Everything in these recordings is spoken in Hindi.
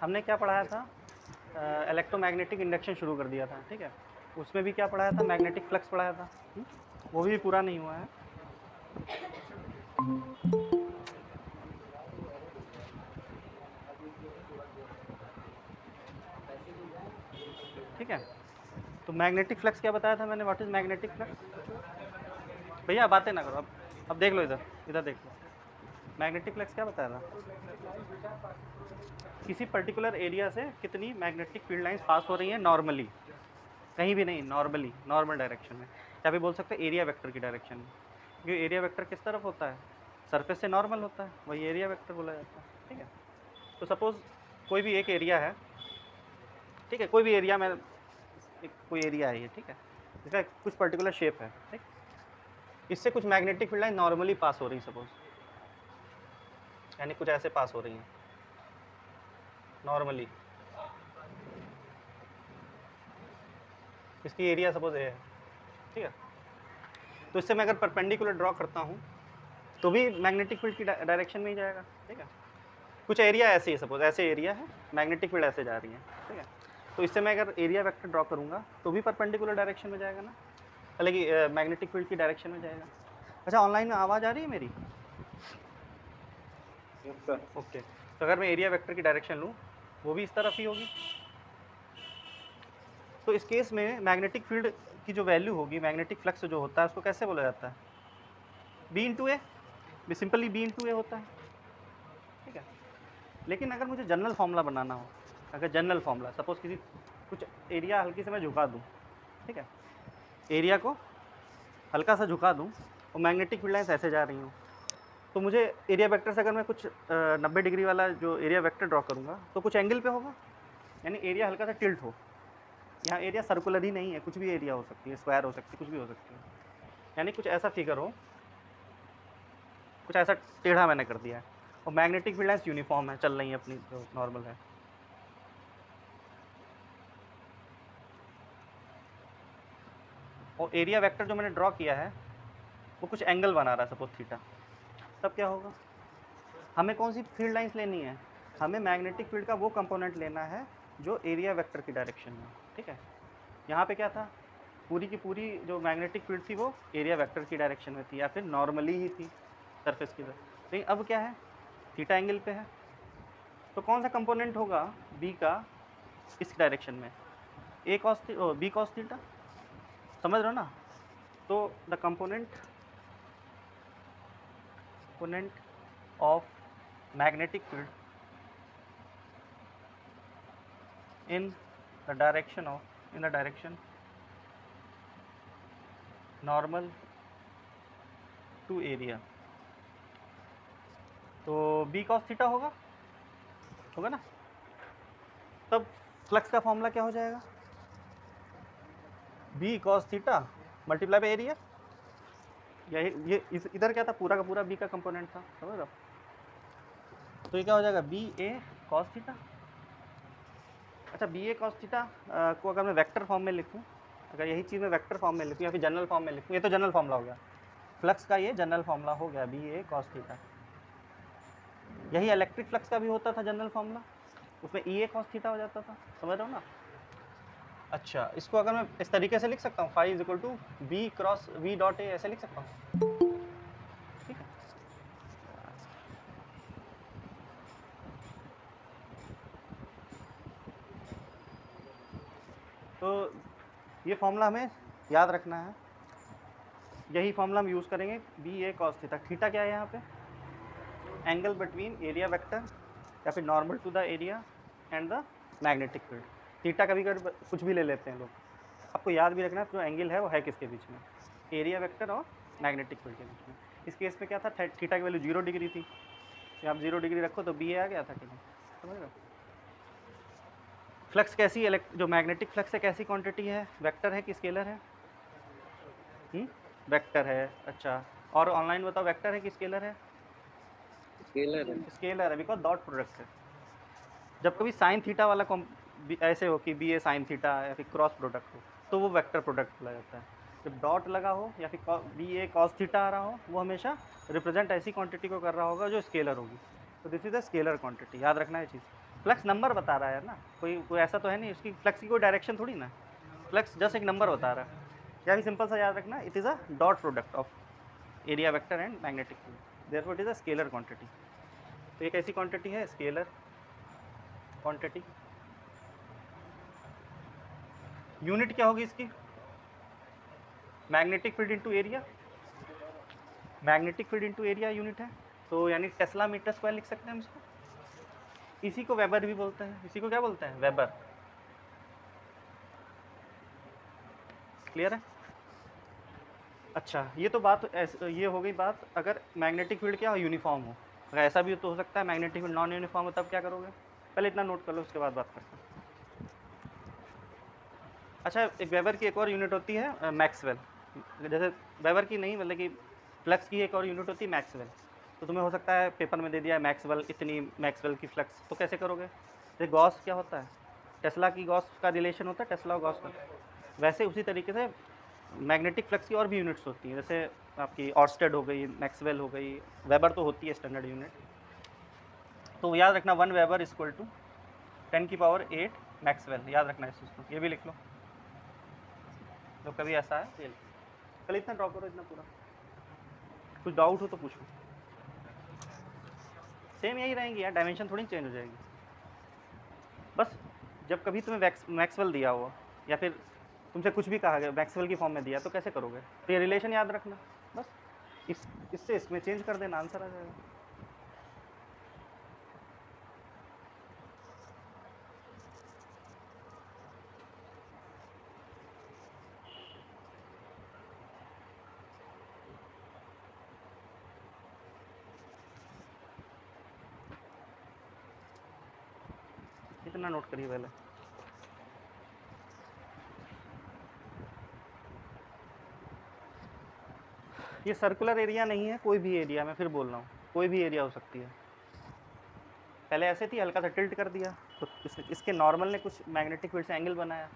हमने क्या पढ़ाया था, इलेक्ट्रोमैग्नेटिक इंडक्शन शुरू कर दिया था, ठीक है। उसमें भी क्या पढ़ाया था, मैग्नेटिक फ्लक्स पढ़ाया था। वो भी पूरा नहीं हुआ है। ठीक है, तो मैग्नेटिक फ्लक्स क्या बताया था मैंने, व्हाट इज मैग्नेटिक फ्लक्स। भैया बातें ना करो, अब देख लो, इधर इधर देख लो। मैग्नेटिक फ्लक्स क्या बताया था, किसी पर्टिकुलर एरिया से कितनी मैग्नेटिक फील्ड लाइंस पास हो रही हैं नॉर्मली, कहीं भी नहीं, नॉर्मली, नॉर्मल डायरेक्शन में, या फिर बोल सकते हैं एरिया वेक्टर की डायरेक्शन में, क्योंकि एरिया वेक्टर किस तरफ होता है, सरफेस से नॉर्मल होता है, वही एरिया वेक्टर बोला जाता है। ठीक है, तो सपोज कोई भी एक एरिया है, ठीक है, कोई भी एरिया में कोई एरिया है ये, ठीक है, इसका कुछ पर्टिकुलर शेप है, ठीक, इससे कुछ मैग्नेटिक फील्ड लाइन नॉर्मली पास हो रही है सपोज, यानी कुछ ऐसे पास हो रही हैं नॉर्मली, इसकी एरिया सपोज ए है, ठीक है। तो इससे मैं अगर परपेंडिकुलर ड्रॉ करता हूँ तो भी मैग्नेटिक फील्ड की डायरेक्शन में ही जाएगा, ठीक है। कुछ एरिया ऐसे ही, सपोज ऐसे एरिया है, मैग्नेटिक फील्ड ऐसे जा रही है, ठीक है। तो इससे मैं अगर एरिया वेक्टर ड्रॉ करूँगा तो भी परपेंडिकुलर डायरेक्शन में जाएगा ना, हालांकि मैग्नेटिक फील्ड की डायरेक्शन में जाएगा। अच्छा, ऑनलाइन में आवाज़ आ रही है मेरी? ओके, तो अगर मैं एरिया वेक्टर की डायरेक्शन लूँ वो भी इस तरफ ही होगी। तो इस केस में मैग्नेटिक फील्ड की जो वैल्यू होगी, मैग्नेटिक फ्लक्स जो होता है उसको कैसे बोला जाता है, बी इंटू ए, सिंपली बी इंटू ए होता है, ठीक है। लेकिन अगर मुझे जनरल फॉर्मूला बनाना हो, अगर जनरल फॉर्मूला सपोज किसी कुछ एरिया हल्की से मैं झुका दूँ, ठीक है, एरिया को हल्का सा झुका दूँ और मैग्नेटिक फील्ड लाइन्स ऐसे जा रही हूँ, तो मुझे एरिया वेक्टर से अगर मैं कुछ 90 डिग्री वाला जो एरिया वेक्टर ड्रॉ करूँगा तो कुछ एंगल पे होगा, यानी एरिया हल्का सा टिल्ट हो। यहाँ एरिया सर्कुलर ही नहीं है, कुछ भी एरिया हो सकती है, स्क्वायर हो सकती है, कुछ भी हो सकती है, यानी कुछ ऐसा फिगर हो, कुछ ऐसा टेढ़ा मैंने कर दिया है, और मैग्नेटिक फील्ड लाइन्स यूनिफॉर्म है, चल रही है अपनी जो नॉर्मल है। और एरिया वेक्टर जो मैंने ड्रॉ किया है वो कुछ एंगल बना रहा है, सपोज थीटा, तब क्या होगा, हमें कौन सी फील्ड लाइन्स लेनी है, हमें मैग्नेटिक फील्ड का वो कंपोनेंट लेना है जो एरिया वेक्टर की डायरेक्शन में, ठीक है। यहाँ पे क्या था, पूरी की पूरी जो मैग्नेटिक फील्ड थी वो एरिया वेक्टर की डायरेक्शन में थी, या फिर नॉर्मली ही थी सरफेस की तरफ, लेकिन अब क्या है, थीटा एंगल पे है, तो कौन सा कंपोनेंट होगा बी का इस डायरेक्शन में, A cos B cos theta, समझ रहे हो ना। तो the component of magnetic field in the direction normal to area, तो बी कॉस थीटा होगा ना। तब फ्लक्स का फॉर्मूला क्या हो जाएगा, B cos theta multiply by area, ये इधर क्या था, पूरा का पूरा बी का कंपोनेंट था, समझ रहे हो। तो ये क्या हो जाएगा, बी ए कॉस थीटा। अच्छा, बी ए कॉस थीटा को अगर मैं वेक्टर फॉर्म में लिखूँ, अगर यही चीज़ मैं वेक्टर फॉर्म में लिखूँ या फिर जनरल फॉर्म में लिखूँ, ये तो जनरल फॉर्मूला हो गया, फ्लक्स का ये जनरल फॉर्मूला हो गया बी ए कॉस थीटा। यही इलेक्ट्रिक फ्लक्स का भी होता था जनरल फॉर्मूला, उसमें ई ए कॉस थीटा हो जाता था, समझ रहे हो ना। अच्छा, इसको अगर मैं इस तरीके से लिख सकता हूँ, phi is equal to B cross V dot A, ऐसे लिख सकता हूँ, ठीक है। तो ये फॉर्मूला हमें याद रखना है, यही फॉर्मूला हम यूज़ करेंगे, बी ए कॉस थीटा। थीटा क्या है यहाँ पे, एंगल बिटवीन एरिया वेक्टर या फिर normal to the area and the magnetic field. Theta कभी कभी कुछ भी ले लेते हैं लोग, आपको याद भी रखना है जो एंगल है वो है किसके बीच में, एरिया वेक्टर और मैग्नेटिक फील्ड के बीच में। इस केस में क्या था, थीटा की वैल्यू 0 डिग्री थी, तो आप 0 डिग्री रखो तो बी ए आ गया था कि नहीं, समझ लो। फ्लक्स कैसी, जो मैग्नेटिक फ्लक्स है कैसी क्वांटिटी है, वेक्टर है कि स्केलर है, वेक्टर है। अच्छा, और ऑनलाइन बताओ, वेक्टर है कि स्केलर है, स्केलर है, बिकॉज डॉट प्रोडक्ट है। जब कभी साइन थीटा वाला ऐसे हो कि बी ए साइन थीटा या फिर क्रॉस प्रोडक्ट हो तो वो वेक्टर प्रोडक्ट बोला जाता है। जब डॉट लगा हो या फिर बी ए कॉस थीटा आ रहा हो, वो हमेशा रिप्रेजेंट ऐसी क्वांटिटी को कर रहा होगा जो स्केलर होगी, तो this is the scalar quantity, याद रखना है चीज़। फ्लक्स नंबर बता रहा है ना, कोई ऐसा तो है नहीं, उसकी फ्लक्स की कोई डायरेक्शन थोड़ी ना, फ्लक्स जस्ट एक नंबर बता रहा है। या भी सिंपल सा याद रखना, it is a dot product of area vector and magnetic field, therefore it is a scalar quantity. तो ये कैसी क्वांटिटी है? Scalar quantity. यूनिट क्या होगी इसकी? Magnetic field into area, magnetic field into area unit है, तो यानी टेस्ला मीटर स्क्वायर लिख सकते हैं हम इसको। इसी को वेबर भी बोलते हैं, इसी को क्या बोलते हैं? वेबर। क्लियर है? अच्छा, ये तो बात ये हो गई बात अगर मैग्नेटिक फील्ड क्या हो, यूनिफॉर्म हो। अगर ऐसा भी तो हो सकता है मैग्नेटिक फील्ड नॉन यूनिफॉर्म हो, तब क्या करोगे? पहले इतना नोट कर लो, उसके बाद बात करते हैं। अच्छा, एक वेबर की एक और यूनिट होती है मैक्सवेल। जैसे वेबर की नहीं, मतलब कि फ्लक्स की एक और यूनिट होती है मैक्सवेल। तो तुम्हें हो सकता है पेपर में दे दिया है मैक्सवेल, इतनी मैक्सवेल की फ्लक्स, तो कैसे करोगे? जैसे गॉस क्या होता है, टेस्ला की गॉस का रिलेशन होता है, टेस्ला और गॉस का। वैसे उसी तरीके से मैग्नेटिक फ्लक्स की और भी यूनिट्स होती हैं, जैसे आपकी ऑर्स्टेड हो गई, मैक्सवेल हो गई, वेबर तो होती है स्टैंडर्ड यूनिट। तो याद रखना 1 वेबर इक्वल टू 10⁸ मैक्सवेल, याद रखना इस चीज़ को, ये भी लिख लो। तो कभी ऐसा है तो ये लिखो। कल इतना ड्रॉ करो, इतना पूरा। कुछ डाउट हो तो पूछो। सेम यही रहेंगी यार, डायमेंशन थोड़ी चेंज हो जाएगी। बस जब कभी तुम्हें मैक्सवेल दिया हुआ या फिर तुमसे कुछ भी कहा गया मैक्सवेल की फॉर्म में दिया, तो कैसे करोगे? तो ये रिलेशन याद रखना बस, इससे इसमें चेंज कर देना, आंसर आ जाएगा। इतना नोट करिए पहले। ये सर्कुलर एरिया नहीं है, कोई भी एरिया, मैं फिर बोल रहा हूँ, कोई भी एरिया हो सकती है। पहले ऐसे थी, हल्का सा टिल्ट कर दिया, तो इसके नॉर्मल ने कुछ मैग्नेटिक फील्ड से एंगल बनाया।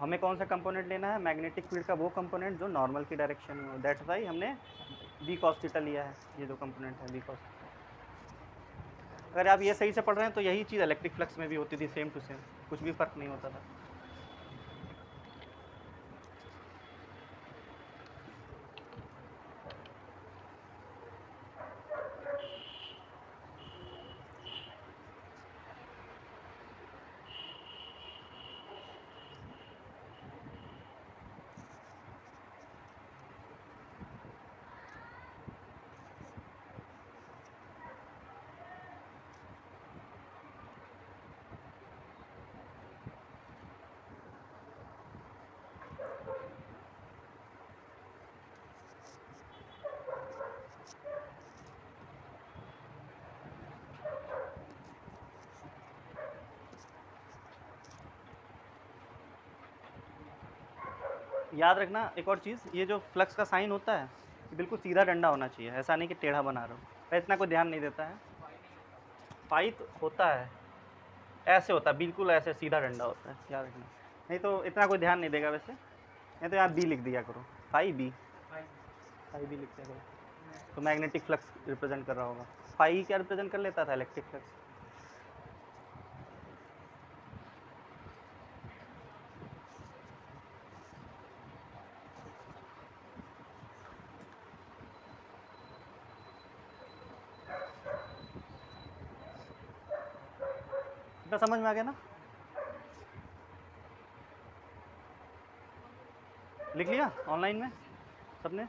हमें कौन सा कंपोनेंट लेना है? मैग्नेटिक फील्ड का वो कंपोनेंट जो नॉर्मल की डायरेक्शन में हो। दैट्स वाई हमने बी कॉस थीटा लिया है, ये जो कंपोनेंट है बी कॉस थीटा। अगर आप ये सही से पढ़ रहे हैं तो यही चीज़ इलेक्ट्रिक फ्लक्स में भी होती थी, सेम टू सेम, कुछ भी फर्क नहीं होता था। याद रखना एक और चीज़, ये जो फ्लक्स का साइन होता है, ये बिल्कुल सीधा डंडा होना चाहिए, ऐसा नहीं कि टेढ़ा बना रहा हो। पर इतना कोई ध्यान नहीं देता है। पाई तो होता है, ऐसे होता है, बिल्कुल ऐसे सीधा डंडा होता है, याद रखना। नहीं तो इतना कोई ध्यान नहीं देगा वैसे, नहीं तो यहाँ बी लिख दिया करो, फाई बी, फाई बी लिख दिया करो, तो मैग्नेटिक फ्लक्स रिप्रेजेंट कर रहा होगा। फाई क्या रिप्रेजेंट कर लेता था? Electric flux. इतना समझ में आ गया ना? लिख लिया ऑनलाइन में सबने?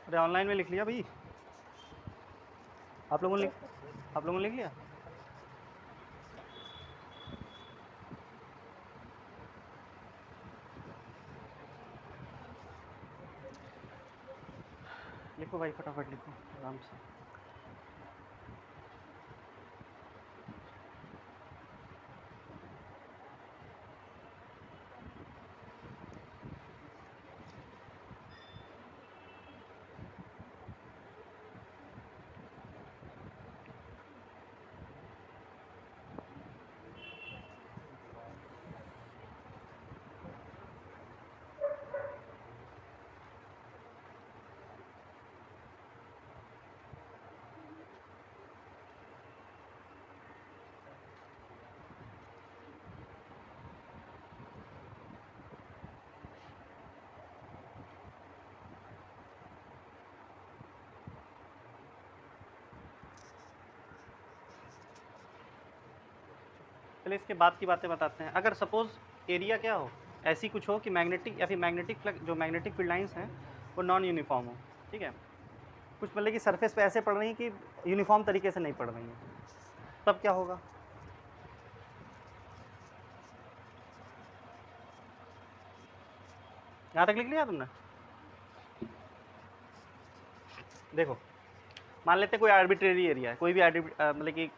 अरे ऑनलाइन में लिख लिया भाई, आप लोगों ने लिख लिया? लिखो भाई, फटाफट लिखो आराम से। चलिए इसके बाद की बातें बताते हैं। अगर सपोज एरिया क्या हो, ऐसी कुछ हो कि मैग्नेटिक या फिर मैग्नेटिक फ्लक्स जो मैग्नेटिक फील्ड लाइंस हैं वो नॉन यूनिफॉर्म हो, ठीक है, कुछ मतलब कि सरफेस पे ऐसे पड़ रही हैं कि यूनिफॉर्म तरीके से नहीं पड़ रही हैं, तब क्या होगा? यहाँ तक लिख लिया तुमने? देखो मान लेते हैं कोई आर्बिट्रेरी एरिया है, कोई भी मतलब कि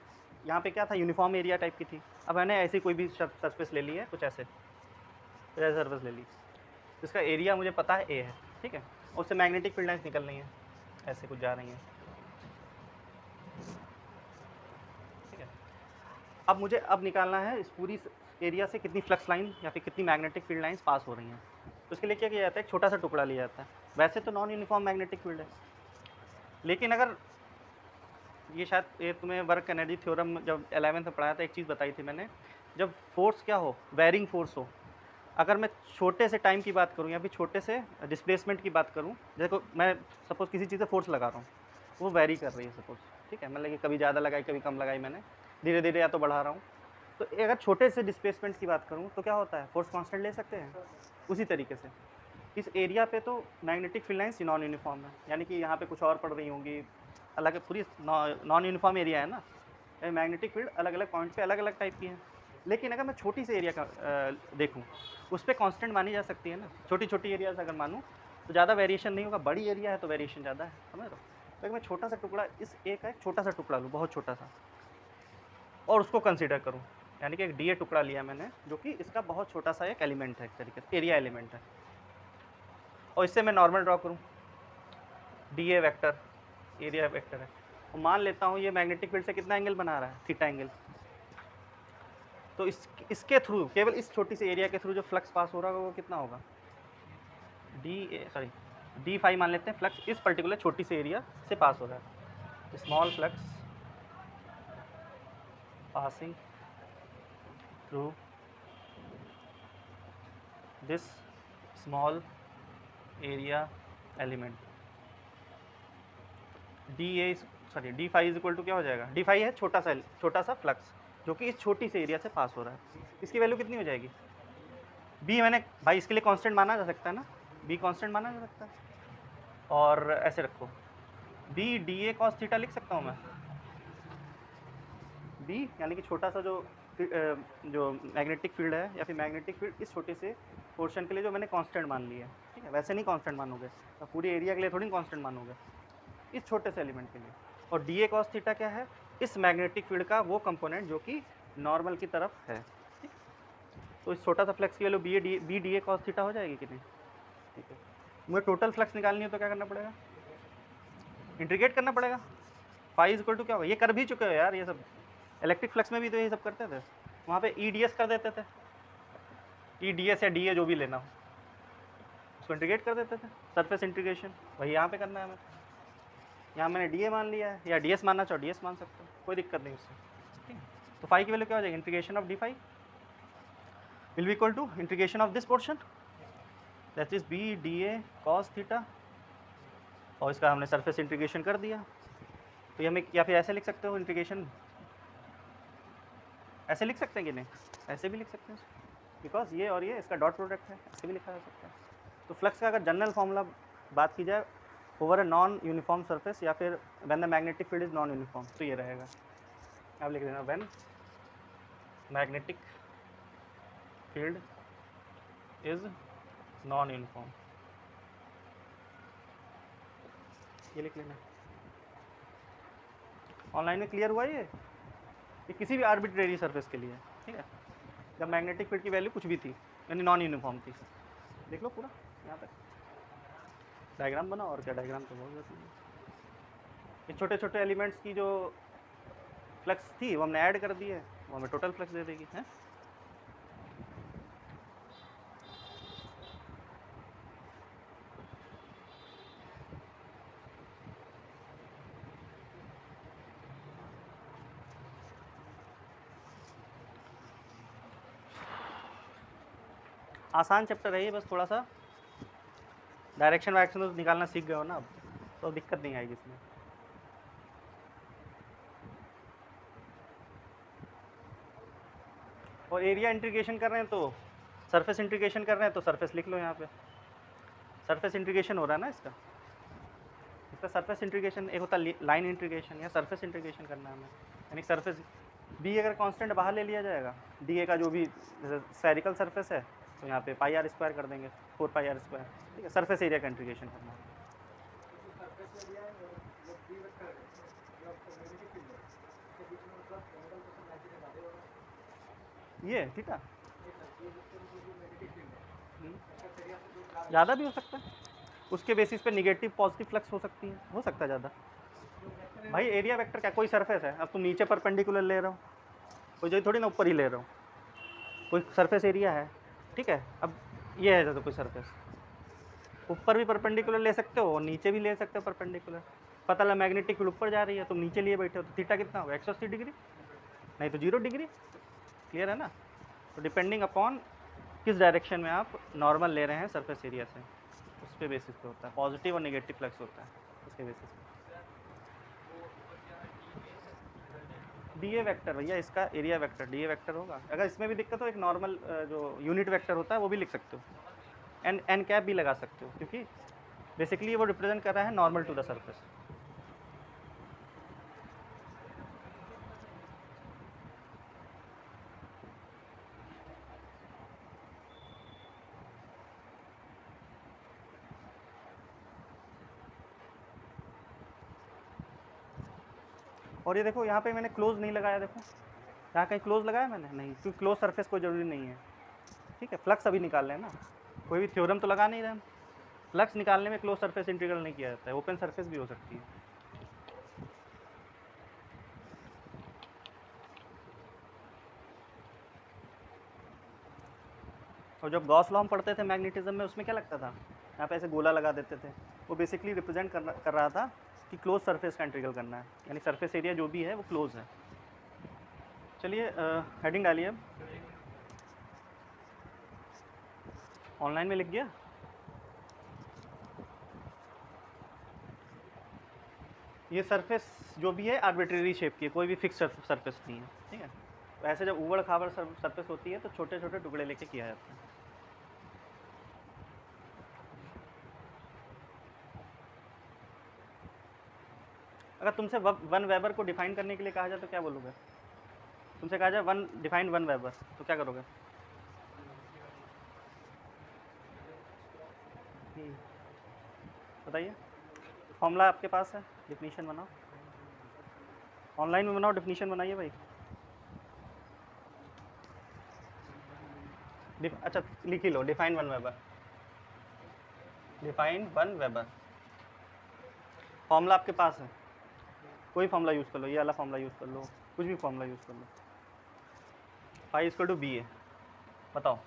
यहाँ पे क्या था, यूनिफॉर्म एरिया टाइप की थी। अब मैंने ऐसी कोई भी सरफेस ले ली है, कुछ ऐसे सरफेस ले ली जिसका एरिया मुझे पता है ए है, ठीक है, उससे मैग्नेटिक फील्ड लाइंस निकल रही हैं, ऐसे कुछ जा रही हैं, ठीक है। अब मुझे निकालना है इस पूरी एरिया से कितनी फ्लक्स लाइन या फिर कितनी मैग्नेटिक फील्ड लाइंस पास हो रही हैं। तो उसके लिए क्या किया जाता है, एक छोटा सा टुकड़ा लिया जाता है। वैसे तो नॉन यूनिफॉर्म मैग्नेटिक फील्ड है, लेकिन अगर ये शायद ये तुम्हें वर्क एनर्जी थ्योरम जब 11th में पढ़ाया था, एक चीज़ बताई थी मैंने, जब फोर्स क्या हो, वेरिंग फोर्स हो, अगर मैं छोटे से टाइम की बात करूँ या फिर छोटे से डिस्प्लेसमेंट की बात करूँ, देखो मैं सपोज़ किसी चीज़ से फोर्स लगा रहा हूँ, वो वेरी कर रही है सपोज़, ठीक है, मतलब कि कभी ज़्यादा लगाई कभी कम लगाई, मैंने धीरे धीरे या तो बढ़ा रहा हूँ। तो अगर छोटे से डिस्प्लेसमेंट की बात करूँ तो क्या होता है, फोर्स कांस्टेंट ले सकते हैं। उसी तरीके से इस एरिया पे तो magnetic field lines non uniform है, यानी कि यहाँ पे कुछ और पड़ रही होंगी, अलग पूरी नॉन यूनिफॉर्म एरिया है ना, मैग्नेटिक फील्ड अलग अलग पॉइंट पे अलग अलग टाइप की है। लेकिन अगर मैं छोटी सी एरिया का देखूँ, उस पर कांस्टेंट मानी जा सकती है ना, छोटी छोटी एरिया से अगर मानूँ तो ज़्यादा वेरिएशन नहीं होगा, बड़ी एरिया है तो वेरिएशन ज़्यादा है, समझ रहे हो। तो अगर मैं छोटा सा टुकड़ा, इस ए का एक छोटा सा टुकड़ा लूँ, बहुत छोटा सा, और उसको कंसिडर करूँ, यानी कि एक डी ए टुकड़ा लिया मैंने जो कि इसका बहुत छोटा सा एक एलिमेंट है, एक तरीके से एरिया एलिमेंट है, और इससे मैं नॉर्मल ड्रॉ करूँ, D A vector area vector है, और मान लेता हूँ ये मैग्नेटिक फील्ड से कितना एंगल बना रहा है, थीटा एंगल। तो इसके थ्रू, केवल इस छोटी सी एरिया के थ्रू जो फ्लक्स पास हो रहा होगा वो कितना होगा, डी फाई मान लेते हैं, फ्लक्स इस पर्टिकुलर छोटी सी एरिया से पास हो रहा है, small flux passing through this small area element, D phi is equal to क्या हो जाएगा, डी फाई है छोटा सा फ्लक्स जो कि इस छोटी सी एरिया से पास हो रहा है, इसकी वैल्यू कितनी हो जाएगी, बी। मैंने भाई इसके लिए कांस्टेंट माना जा सकता है ना, बी कांस्टेंट माना जा सकता है, और ऐसे रखो B D A cos theta लिख सकता हूँ मैं, बी यानी कि छोटा सा जो मैग्नेटिक फील्ड है या फिर मैग्नेटिक फील्ड इस छोटे से पोर्शन के लिए जो मैंने कांस्टेंट मान लिया है, ठीक है, वैसे नहीं कांस्टेंट मानोगे तो पूरी एरिया के लिए थोड़ी कांस्टेंट मानोगे, इस छोटे से एलिमेंट के लिए। और डी ए कॉस थीटा क्या है, इस मैग्नेटिक फील्ड का वो कंपोनेंट जो कि नॉर्मल की तरफ है, ठीक। तो इस छोटा सा फ्लक्स की value B D A cos theta हो जाएगी कि नहीं, ठीक है। मुझे टोटल फ्लक्स निकालनी है तो क्या करना पड़ेगा, इंटीग्रेट करना पड़ेगा। फाई इज इक्वल टू क्या होगा, ये कर भी चुके हो यार, ये सब इलेक्ट्रिक फ्लक्स में भी तो ये सब करते थे, वहाँ पे ई डी एस कर देते थे, ई डी एस या डी ए जो भी लेना हो उसको इंटीग्रेट कर देते थे, सरफेस इंटीग्रेशन, वही यहाँ पे करना है हमें। यहाँ मैंने डी ए मान लिया है, या डी एस मानना चाहो डी एस मान सकते हो, कोई दिक्कत नहीं उससे, ठीक है। तो फाई की वैल्यू क्या हो जाएगी, integration of D phi will be equal to integration of this portion that is B D A cos theta, और इसका हमने सरफेस इंटीग्रेशन कर दिया। तो ये हमें, या फिर ऐसे लिख सकते हो इंटीग्रेशन, ऐसे लिख सकते हैं कि नहीं, ऐसे भी लिख सकते हैं, बिकॉज ये और ये इसका डॉट प्रोडक्ट है, ऐसे भी लिखा जा सकता है। तो फ्लक्स का अगर जनरल फॉर्मूला बात की जाए over a non uniform surface या फिर when the magnetic field is non uniform, तो ये रहेगा, आप लिख देना when magnetic field is non uniform, ये लिख लेना। ऑनलाइन में क्लियर हुआ ये किसी भी आर्बिट्रेरी सरफेस के लिए, ठीक है, जब मैग्नेटिक फील्ड की वैल्यू कुछ भी थी यानी नॉन यूनिफॉर्म थी, देख लो पूरा यहाँ तक डायग्राम बना, और क्या डायग्राम तो बहुत जरूरी है। ये छोटे छोटे एलिमेंट्स की जो फ्लक्स थी वो हमने ऐड कर दी है, वो हमें टोटल फ्लक्स दे देगी, है। आसान चैप्टर है ये, बस थोड़ा सा डायरेक्शन वायरेक्शन तो निकालना सीख गए हो ना अब, तो दिक्कत नहीं आएगी इसमें। और एरिया इंटीग्रेशन कर रहे हैं तो सरफेस इंटीग्रेशन कर रहे हैं तो सरफेस लिख लो यहाँ पे, सरफेस इंटीग्रेशन हो रहा है ना इसका। इसका सरफेस इंटीग्रेशन एक होता है लाइन इंटीग्रेशन या सरफेस इंटीग्रेशन करना है हमें, यानी सरफेस डी अगर कांस्टेंट बाहर ले लिया जाएगा, डी ए का जो भी स्फेरिकल सरफेस है तो यहाँ पे पाई आर स्क्वायर कर देंगे, 4 पाई आर स्क्वायर, ठीक है। सरफेस एरिया का इंटीग्रेशन करना है। ये ठीक है, ज़्यादा भी हो सकता है, उसके बेसिस पे निगेटिव पॉजिटिव फ्लक्स हो सकती है, हो सकता है ज़्यादा। भाई एरिया वेक्टर क्या, कोई सरफेस है, अब तुम नीचे परपेंडिकुलर ले रहे हो, कोई जो थोड़ी ना ऊपर ही ले रहे हो, कोई सरफेस एरिया है, ठीक है। अब ये है जैसे कोई सरफेस, ऊपर भी परपेंडिकुलर ले सकते हो और नीचे भी ले सकते हो परपेंडिकुलर। पता लगा मैग्नेटिक फील्ड ऊपर जा रही है, तुम नीचे लिए बैठे हो तो थीटा कितना होगा, 180 डिग्री, नहीं तो 0 डिग्री। क्लियर है ना। तो डिपेंडिंग अपॉन किस डायरेक्शन में आप नॉर्मल ले रहे हैं सरफेस एरिया से, उस पे बेसिस पे होता है, पॉजिटिव और नेगेटिव फ्लक्स होता है उसके बेसिस पे। डी ए वेक्टर भैया, इसका area vector D A vector होगा। अगर इसमें भी दिक्कत हो, एक नॉर्मल जो यूनिट वेक्टर होता है वो भी लिख सकते हो, एन कैप भी लगा सकते हो, क्योंकि बेसिकली वो रिप्रेजेंट कर रहा है नॉर्मल टू द सरफेस। और ये देखो यहाँ पे मैंने क्लोज नहीं लगाया, देखो यहाँ कहीं क्लोज लगाया मैंने नहीं, क्योंकि क्लोज सरफेस कोई ज़रूरी नहीं है, ठीक है। फ्लक्स अभी निकाल रहे हैं ना, कोई भी थ्योरम तो लगा नहीं रहे हम। फ्लक्स निकालने में क्लोज सरफेस इंटीग्रल नहीं किया जाता है, ओपन सरफेस भी हो सकती है। और जब गॉस लॉ हम पढ़ते थे मैग्नेटिज्म में, उसमें क्या लगता था, यहाँ पे ऐसे गोला लगा देते थे, वो बेसिकली रिप्रेजेंट कर रहा था कि क्लोज सरफेस का इंटीग्रल करना है, यानी सरफेस एरिया जो भी है वो क्लोज है। चलिए हेडिंग डालिए अब। ऑनलाइन में लिख गया। ये सरफेस जो भी है आर्बिट्रेरी शेप की है, कोई भी फिक्स सरफेस नहीं है, ठीक है। तो ऐसे जब उबड़ खाबड़ सरफेस होती है तो छोटे छोटे टुकड़े लेके किया जाता है। अगर तुमसे 1 वेबर को डिफाइन करने के लिए कहा जाए तो क्या बोलोगे, तुमसे कहा जाए 1 वेबर तो क्या करोगे। बताइए, फॉर्मूला आपके पास है, डिफिनीशन बनाओ, ऑनलाइन में बनाओ, डिफिनीशन बनाइए भाई। अच्छा लिख ही लो, define 1 weber, define 1 weber. Formula आपके पास है, कोई फॉर्मूला यूज़ कर लो, ये वाला फॉर्मूला यूज़ कर लो, कुछ भी फॉर्मूला यूज़ कर लो। फाई इक्वल टू बी है, बताओ।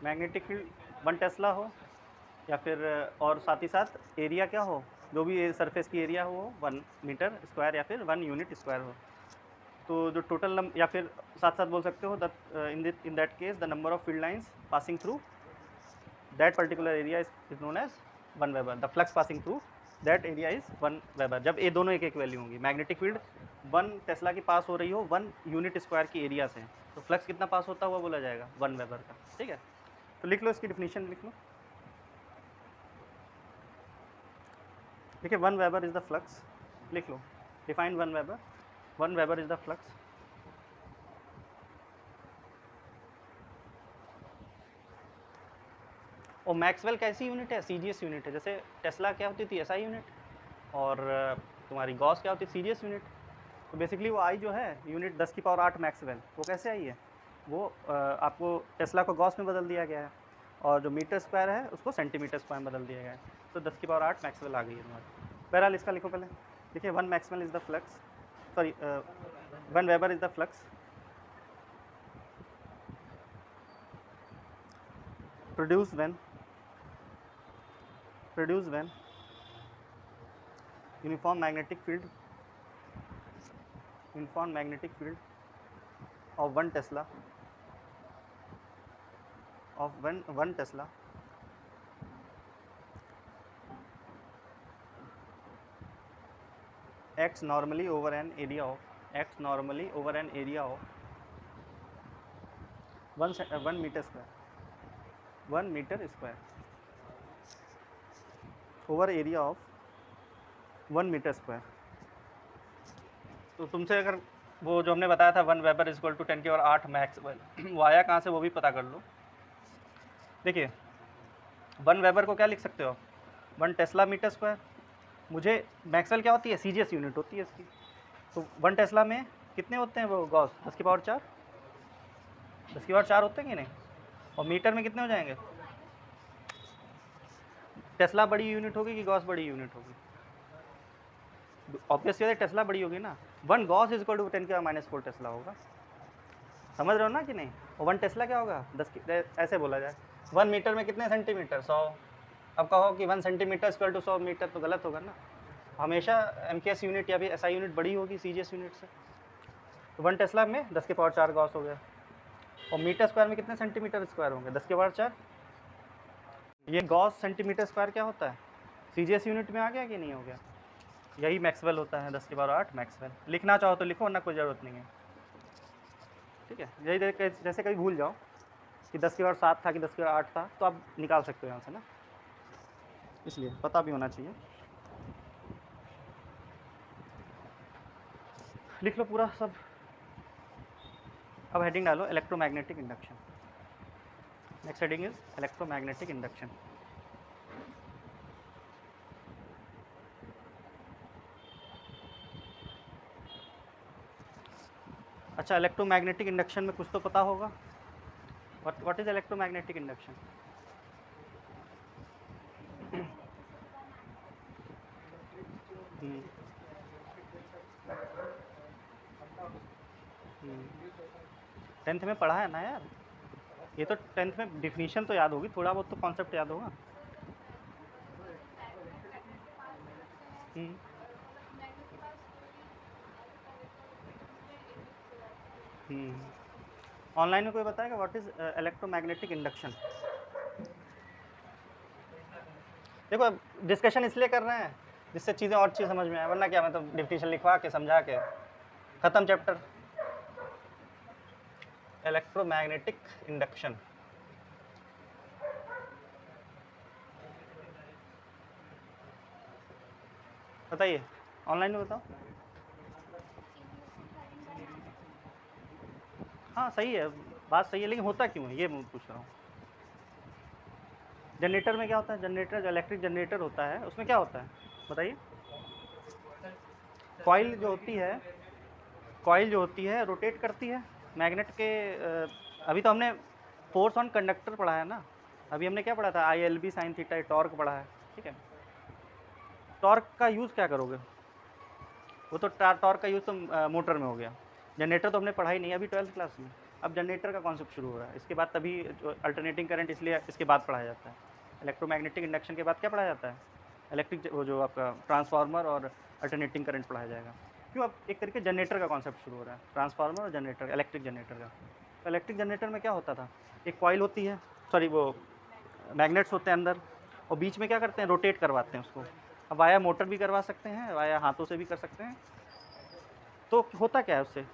मैग्नेटिक फील्ड 1 टेस्ला हो, या फिर और साथ ही साथ एरिया क्या हो, जो भी सरफेस की एरिया हो 1 मीटर स्क्वायर या फिर 1 यूनिट स्क्वायर हो। तो जो टोटल या फिर साथ साथ बोल सकते हो that in that case the number of field lines passing through that particular area is known as 1 weber, the flux passing through that area is 1 weber. जब ये दोनों एक एक वैल्यू होंगी, मैग्नेटिक फील्ड 1 टेस्ला की पास हो रही हो 1 यूनिट स्क्वायर की एरिया से, तो फ्लक्स कितना पास होता हुआ बोला जाएगा, 1 वेबर का, ठीक है। तो लिख लो, इसकी डिफिनीशन लिख लो। देखिए 1 वेबर इज द फ्लक्स, लिख लो, define 1 weber, 1 weber is the flux. और मैक्सवेल कैसी यूनिट है, सीजीएस यूनिट है। जैसे टेस्ला क्या होती थी, एसआई यूनिट, और तुम्हारी गॉस क्या होती है, सीजीएस यूनिट। तो बेसिकली वो आई जो है यूनिट 10 की पावर 8 मैक्सवेल, वो कैसे आई है, वो आपको टेस्ला को गॉस में बदल दिया गया है, और जो मीटर स्क्वायर है उसको सेंटीमीटर स्क्वायर में बदल दिया गया है, तो 10 की पावर 8 मैक्सवेल आ गई है हमारी। बहरहाल इसका लिखो पहले, देखिए 1 Maxwell is the flux, sorry 1 weber is the flux produced when uniform magnetic field of 1 Tesla acts normally over an area of acts normally over an area of 1 metre square 1 metre square over area of 1 metre square. तो तुमसे अगर वो जो हमने बताया था 1 वेबर इज इक्वल टू 10 की पावर 8 मैक्सवेल वो आया कहाँ से वो भी पता कर लो। देखिए 1 वेबर को क्या लिख सकते हो 1 टेस्ला मीटर स्क्वायर। मुझे मैक्सवेल क्या होती है सीजीएस यूनिट होती है इसकी। तो 1 टेस्ला में कितने होते हैं वो गॉस 10 की पावर 4 10 की पावर 4 होते हैं कि नहीं। और मीटर में कितने हो जाएंगे। टेस्ला बड़ी यूनिट होगी कि गॉस बड़ी यूनिट होगी। ऑब्वियसली टेस्ला बड़ी होगी ना। 1 गॉस इज इक्वल टू 10 की पावर -4 टेस्ला होगा। समझ रहे हो ना कि नहीं। और 1 टेस्ला क्या होगा 10 की ऐसे बोला जाए 1 मीटर में कितने सेंटीमीटर 100। अब कहो कि 1 सेंटीमीटर इक्वल टू 100 मीटर तो गलत होगा ना। हमेशा एमकेएस यूनिट या फिर एसआई यूनिट बड़ी होगी सीजीएस यूनिट से। तो 1 टेस्ला में 10 की पावर 4 गॉस हो गया। और मीटर स्क्वायर में कितने सेंटीमीटर स्क्वायर होंगे 10 की पावर 4। ये गॉस सेंटीमीटर स्क्वायर क्या होता है सीजीएस यूनिट में आ गया कि नहीं हो गया। यही मैक्सवेल होता है 10 की पावर 8 मैक्सवेल। लिखना चाहो तो लिखो वरना कोई ज़रूरत नहीं है। ठीक है यही जैसे कभी भूल जाओ कि 10 की पावर 7 था कि 10 की पावर 8 था तो आप निकाल सकते हो यहाँ से ना। इसलिए पता भी होना चाहिए। लिख लो पूरा सब। अब हेडिंग डालो electromagnetic induction. Next heading is electromagnetic induction. अच्छा इलेक्ट्रोमैग्नेटिक इंडक्शन में कुछ तो पता होगा। What is electromagnetic induction. Tenth में पढ़ा है ना यार। ये तो 10th में डिफिनीशन तो याद होगी थोड़ा बहुत तो कॉन्सेप्ट याद होगा। ऑनलाइन में कोई बताएगा व्हाट इज इलेक्ट्रोमैग्नेटिक इंडक्शन। देखो डिस्कशन इसलिए कर रहे हैं जिससे चीज़ें और चीज़ समझ में आए वरना क्या मतलब डिफिनीशन लिखवा के समझा के ख़त्म चैप्टर। इलेक्ट्रोमैग्नेटिक इंडक्शन बताइए ऑनलाइन में बताओ। हाँ सही है बात सही है लेकिन होता क्यों है ये मैं पूछ रहा हूँ। जनरेटर में क्या होता है जनरेटर जो इलेक्ट्रिक जनरेटर होता है उसमें क्या होता है बताइए। कॉइल जो होती है रोटेट करती है मैग्नेट के। अभी तो हमने फोर्स ऑन कंडक्टर पढ़ा है ना। अभी हमने क्या पढ़ा था ILB साइन थीटा टॉर्क पढ़ा है। ठीक है टॉर्क का यूज़ क्या करोगे वो तो टॉर्क का यूज़ तो मोटर में हो गया। जनरेटर तो हमने पढ़ा ही नहीं अभी 12th क्लास में। अब जनरेटर का कॉन्सेप्ट शुरू हो रहा है इसके बाद तभी जो अल्टरनेटिंग करंट इसलिए इसके बाद पढ़ाया जाता है। इलेक्ट्रोमैग्नेटिक इंडक्शन के बाद क्या पढ़ाया जाता है इलेक्ट्रिक वो जो आपका ट्रांसफार्मर और अल्टरनेटिंग करंट पढ़ाया जाएगा। क्यों अब एक तरीके जनरेटर का कॉन्सेप्ट शुरू हो रहा है ट्रांसफार्मर और जनरेटर इलेक्ट्रिक जनरेटर का। तो इलेक्ट्रिक जनरेटर में क्या होता था एक कॉइल होती है सॉरी वो मैग्नेट्स होते हैं अंदर और बीच में क्या करते हैं रोटेट करवाते हैं उसको। अब वाया मोटर भी करवा सकते हैं वाया हाथों से भी कर सकते हैं। तो होता क्या है उससे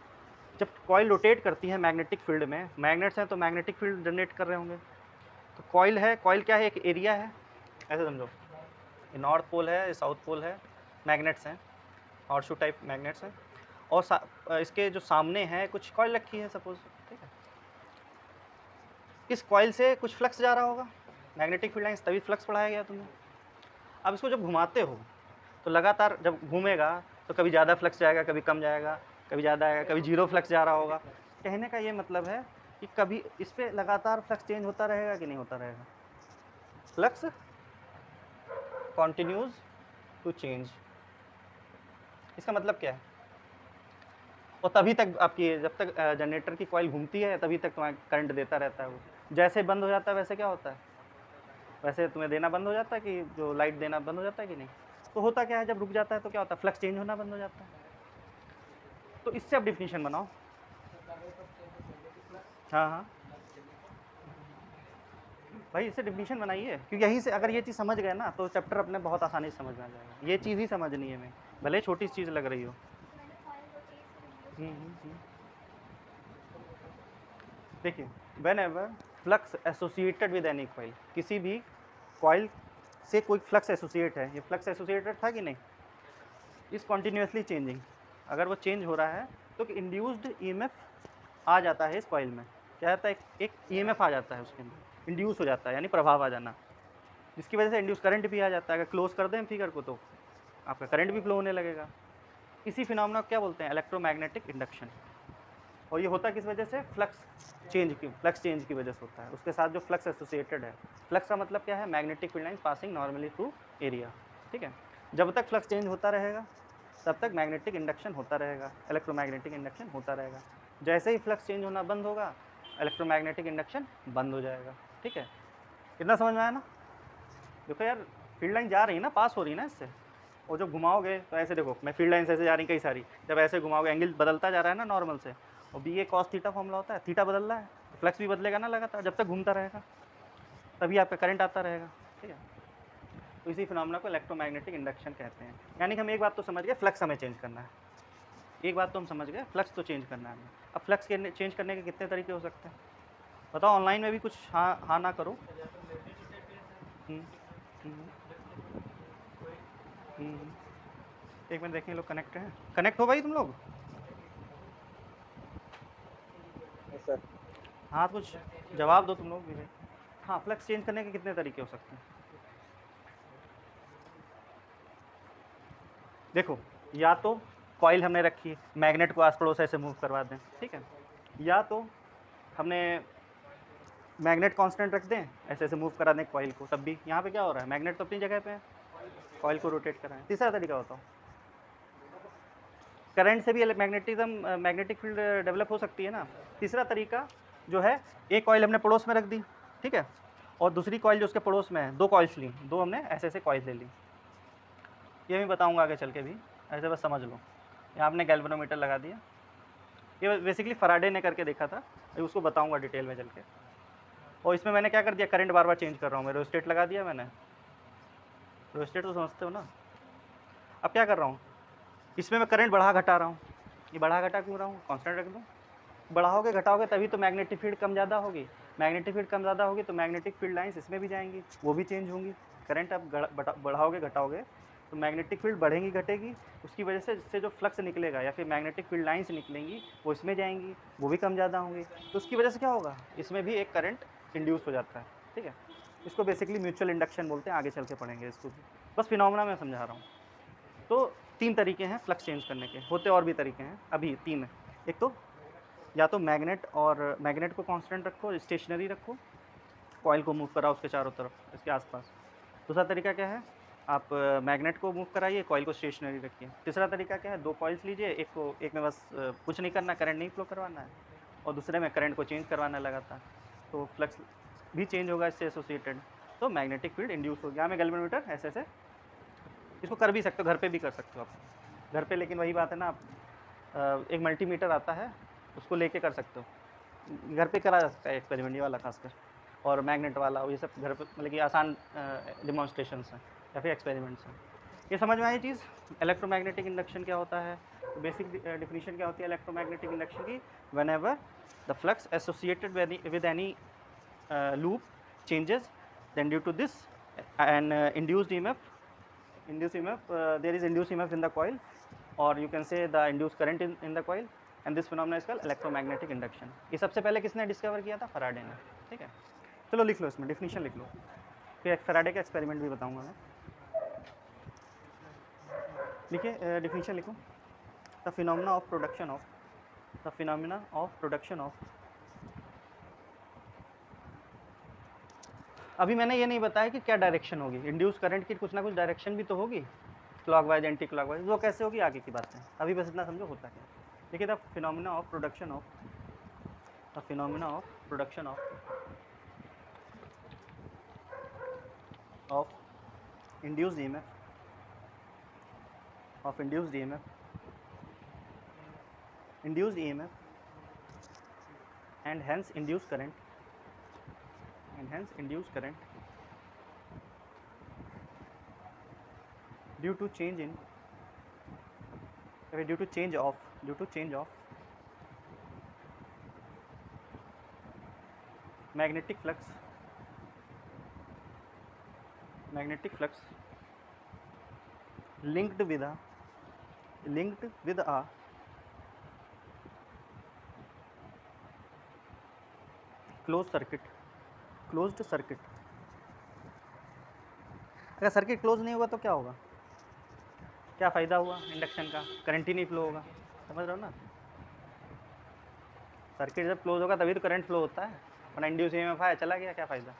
जब कॉइल रोटेट करती है मैग्नेटिक फील्ड में मैग्नेट्स हैं तो मैग्नेटिक फील्ड जनरेट कर रहे होंगे। तो कॉइल है कॉइल क्या है एक एरिया है ऐसे समझो। ये नॉर्थ पोल है ये साउथ पोल है मैग्नेट्स हैं हॉट शू टाइप मैग्नेट्स हैं। और इसके जो सामने है कुछ कॉइल रखी है सपोज। ठीक है इस कॉइल से कुछ फ्लक्स जा रहा होगा मैग्नेटिक फील्ड लाइंस तभी फ्लक्स पढ़ाया गया तुम्हें। अब इसको जब घुमाते हो तो लगातार जब घूमेगा तो कभी ज़्यादा फ्लक्स जाएगा कभी कम जाएगा कभी ज़्यादा आएगा कभी जीरो फ्लक्स जा रहा होगा। कहने का ये मतलब है कि कभी इस पर लगातार फ्लक्स चेंज होता रहेगा कि नहीं होता रहेगा। फ्लक्स कॉन्टिन्यूज टू चेंज इसका मतलब क्या है। और तभी तक आपकी जब तक जनरेटर की कॉइल घूमती है तभी तक तुम्हारा करंट देता रहता है वो। जैसे बंद हो जाता है वैसे क्या होता है वैसे तुम्हें देना बंद हो जाता है कि जो लाइट देना बंद हो जाता है कि नहीं। तो होता क्या है जब रुक जाता है तो क्या होता है फ्लक्स चेंज होना बंद हो जाता है। तो इससे अब डिफिनीशन बनाओ। हाँ हाँ भाई इससे डिफिनीशन बनाइए क्योंकि यहीं से अगर ये चीज़ समझ गए ना तो चैप्टर अपने बहुत आसानी से समझ में आ जाएगा। ये चीज़ ही समझनी है हमें भले ही छोटी चीज़ लग रही हो। देखिए, when ever flux associated with any coil, किसी भी कॉइल से कोई फ्लक्स एसोसिएट है, ये फ्लक्स एसोसिएटेड था कि नहीं, इज कॉन्टीन्यूसली चेंजिंग, अगर वो चेंज हो रहा है तो इंड्यूस्ड ईएमएफ आ जाता है इस कॉइल में। क्या आता है, एक ईएमएफ आ जाता है उसके अंदर, इंड्यूस हो जाता है, यानी प्रभाव आ जाना, जिसकी वजह से इंड्यूस करंट भी आ जाता है। अगर क्लोज कर दें फिगर को तो आपका करंट भी फ्लो होने लगेगा। इसी फिनोमेना को क्या बोलते हैं, इलेक्ट्रोमैग्नेटिक इंडक्शन। और ये होता किस वजह से, फ्लक्स चेंज की वजह से होता है, उसके साथ जो फ्लक्स एसोसिएटेड है। फ्लक्स का मतलब क्या है, magnetic field line passing normally through area, ठीक है। जब तक फ्लक्स चेंज होता रहेगा तब तक मैग्नेटिक इंडक्शन होता रहेगा, इलेक्ट्रोमैग्नेटिक इंडक्शन होता रहेगा। जैसे ही फ्लक्स चेंज होना बंद होगा, इलेक्ट्रोमैग्नेटिक इंडक्शन बंद हो जाएगा, ठीक है। कितना समझ में आया ना। देखो यार, फील्ड लाइन जा रही है ना, पास हो रही है ना इससे, और जब घुमाओगे तो ऐसे देखो, मैं फील्ड लाइन से ऐसे जा रही कई सारी, जब ऐसे घुमाओगे एंगल बदलता जा रहा है ना नॉर्मल से, और बी ए कॉस थीटा फॉर्मूला होता है, थीटा बदल रहा है, फ्लक्स भी बदलेगा ना लगातार, जब तक घूमता रहेगा तभी आपका करंट आता रहेगा, ठीक है। तो इसी फिनोमेना को इलेक्ट्रोमैग्नेटिक इंडक्शन कहते हैं। यानी कि हम एक बात तो समझ गए, फ्लक्स हमें चेंज करना है, एक बात तो हम समझ गए, फ्लक्स तो चेंज करना है हमें। अब फ्लक्स चेंज करने के कितने तरीके हो सकते हैं बताओ, ऑनलाइन में भी कुछ हाँ ना करो। हम्म, हम्म, एक मिनट देखें, लोग कनेक्ट हैं, कनेक्ट हो भाई तुम लोग। सर हाँ, कुछ जवाब दो तुम लोग भी भाई। हाँ, फ्लक्स चेंज करने के कितने तरीके हो सकते हैं। देखो, या तो कॉइल हमने रखी है, मैग्नेट को आस पड़ोस ऐसे मूव करवा दें, ठीक है, या तो हमने मैग्नेट कांस्टेंट रख दें, ऐसे ऐसे मूव करा दें कॉइल को, तब भी यहाँ पे क्या हो रहा है, मैग्नेट तो अपनी जगह पे है, कॉइल को रोटेट कराएं। तीसरा तरीका बताओ, करंट से भी मैग्नेटिज्म मैग्नेटिक फील्ड डेवलप हो सकती है ना। तीसरा तरीका जो है, एक कॉइल हमने पड़ोस में रख दी, ठीक है, और दूसरी कॉइल जो उसके पड़ोस में है, दो कॉइल्स ली, दो हमने ऐसे ऐसे कॉइल ले ली। ये मैं बताऊंगा आगे चल के भी, ऐसे बस समझ लो। यहाँ आपने गैल्वेनोमीटर लगा दिया, ये बेसिकली फराडे ने करके देखा था, उसको बताऊंगा डिटेल में चल के। और इसमें मैंने क्या कर दिया, करंट बार बार चेंज कर रहा हूँ, मैं रोस्टेट लगा दिया मैंने, रोस्टेट तो समझते हो ना। अब क्या कर रहा हूँ, इसमें मैं करंट बढ़ा घटा रहा हूँ, ये बढ़ा घटा क्यों रहा हूँ, कांस्टेंट रख दूँ। बढ़ाओगे घटाओगे तभी तो मैग्नेटिक फील्ड कम ज़्यादा होगी, मैग्नेटिक फील्ड कम ज़्यादा होगी तो मैग्नेटिक फील्ड लाइंस इसमें भी जाएंगी, वो भी चेंज होंगी। करंट आप बढ़ाओगे घटाओगे तो मैग्नेटिक फील्ड बढ़ेगी घटेगी, उसकी वजह से इससे जो फ्लक्स निकलेगा या फिर मैग्नेटिक फील्ड लाइंस निकलेंगी वो इसमें जाएंगी, वो भी कम ज़्यादा होंगी, तो उसकी वजह से क्या होगा, इसमें भी एक करंट इंड्यूस हो जाता है, ठीक है। इसको बेसिकली म्यूचुअल इंडक्शन बोलते हैं, आगे चल के पढ़ेंगे इसको भी, बस फिनोमेना मैं समझा रहा हूँ। तो 3 तरीके हैं फ्लक्स चेंज करने के, होते और भी तरीके हैं, अभी 3 है। एक तो या तो मैग्नेट को कांस्टेंट रखो, स्टेशनरी रखो, कॉइल को मूव कराओ उसके चारों तरफ, इसके आसपास। दूसरा तरीका क्या है, आप मैग्नेट को मूव कराइए, कॉइल को स्टेशनरी रखिए। तीसरा तरीका क्या है, दो कॉइल्स लीजिए, एक में बस कुछ नहीं करना, करंट नहीं फ्लो करवाना है, और दूसरे में करंट को चेंज करवाना लगातार, तो फ्लक्स भी चेंज होगा इससे एसोसिएटेड, तो मैग्नेटिक फील्ड इंड्यूस हो गया। मैं गैल्वेनोमीटर ऐसे ऐसे इसको कर भी सकते हो, घर पे भी कर सकते हो आप घर पे, लेकिन वही बात है ना, आप एक मल्टीमीटर आता है, उसको लेके कर सकते हो, घर पे करा जा सकता है एक्सपेरिमेंट ये वाला खासकर, और मैग्नेट वाला ये सब घर पे, मतलब कि आसान डिमॉन्स्ट्रेशंस हैं या फिर एक्सपेरिमेंट्स हैं। ये समझ में आई चीज़, इलेक्ट्रोमैग्नेटिक इंडक्शन क्या होता है, बेसिक डिफिनीशन क्या होती है इलेक्ट्रोमैग्नेटिक इंडक्शन की, when ever the flux associated with any loop changes, then due to this an induced EMF, there is induced EMF in the coil, or you can say the induced current in the coil, and this phenomena is called electromagnetic induction। ये सबसे पहले किसने डिस्कवर किया था, फैराडे ने, ठीक है। चलो लिख लो, इसमें डिफिनीशन लिख लो, फिर फैराडे का एक्सपेरिमेंट भी बताऊंगा मैं। लिखिए, डिफिनीशन लिखो, the phenomena of production of अभी मैंने ये नहीं बताया कि क्या डायरेक्शन होगी, इंड्यूस करंट की कुछ ना कुछ डायरेक्शन भी तो होगी, क्लॉकवाइज एंटी क्लॉकवाइज, वो कैसे होगी आगे की बात है, अभी बस इतना समझो होता क्या। देखिए, the phenomena of production of induced EMF and hence induced current due to change in due to change of magnetic flux linked with a closed circuit। अगर सर्किट क्लोज नहीं होगा तो क्या होगा, क्या फ़ायदा हुआ इंडक्शन का, करंट ही नहीं फ्लो होगा। समझ रहे हो ना, सर्किट जब क्लोज होगा तभी तो करंट फ्लो होता है, वरना इंड्यूस ईएमएफ आया चला गया, क्या फ़ायदा।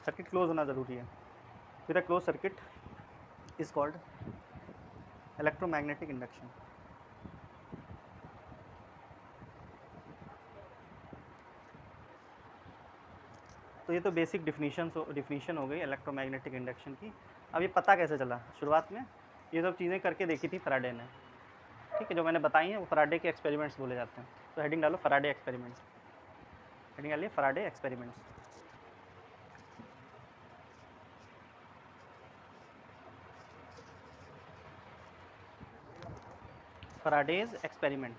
सर्किट क्लोज होना ज़रूरी है। With a close circuit is called electromagnetic induction. तो ये तो बेसिक डिफिनीशन हो गई इलेक्ट्रोमैग्नेटिक इंडक्शन की। अब ये पता कैसे चला, शुरुआत में ये सब चीज़ें करके देखी थी फैराडे ने, ठीक है, जो मैंने बताई हैं वो फैराडे के एक्सपेरिमेंट्स बोले जाते हैं। तो हेडिंग डालो फैराडे एक्सपेरिमेंट्स, हेडिंग डालिए फैराडे एक्सपेरिमेंट्स। Faraday's experiment.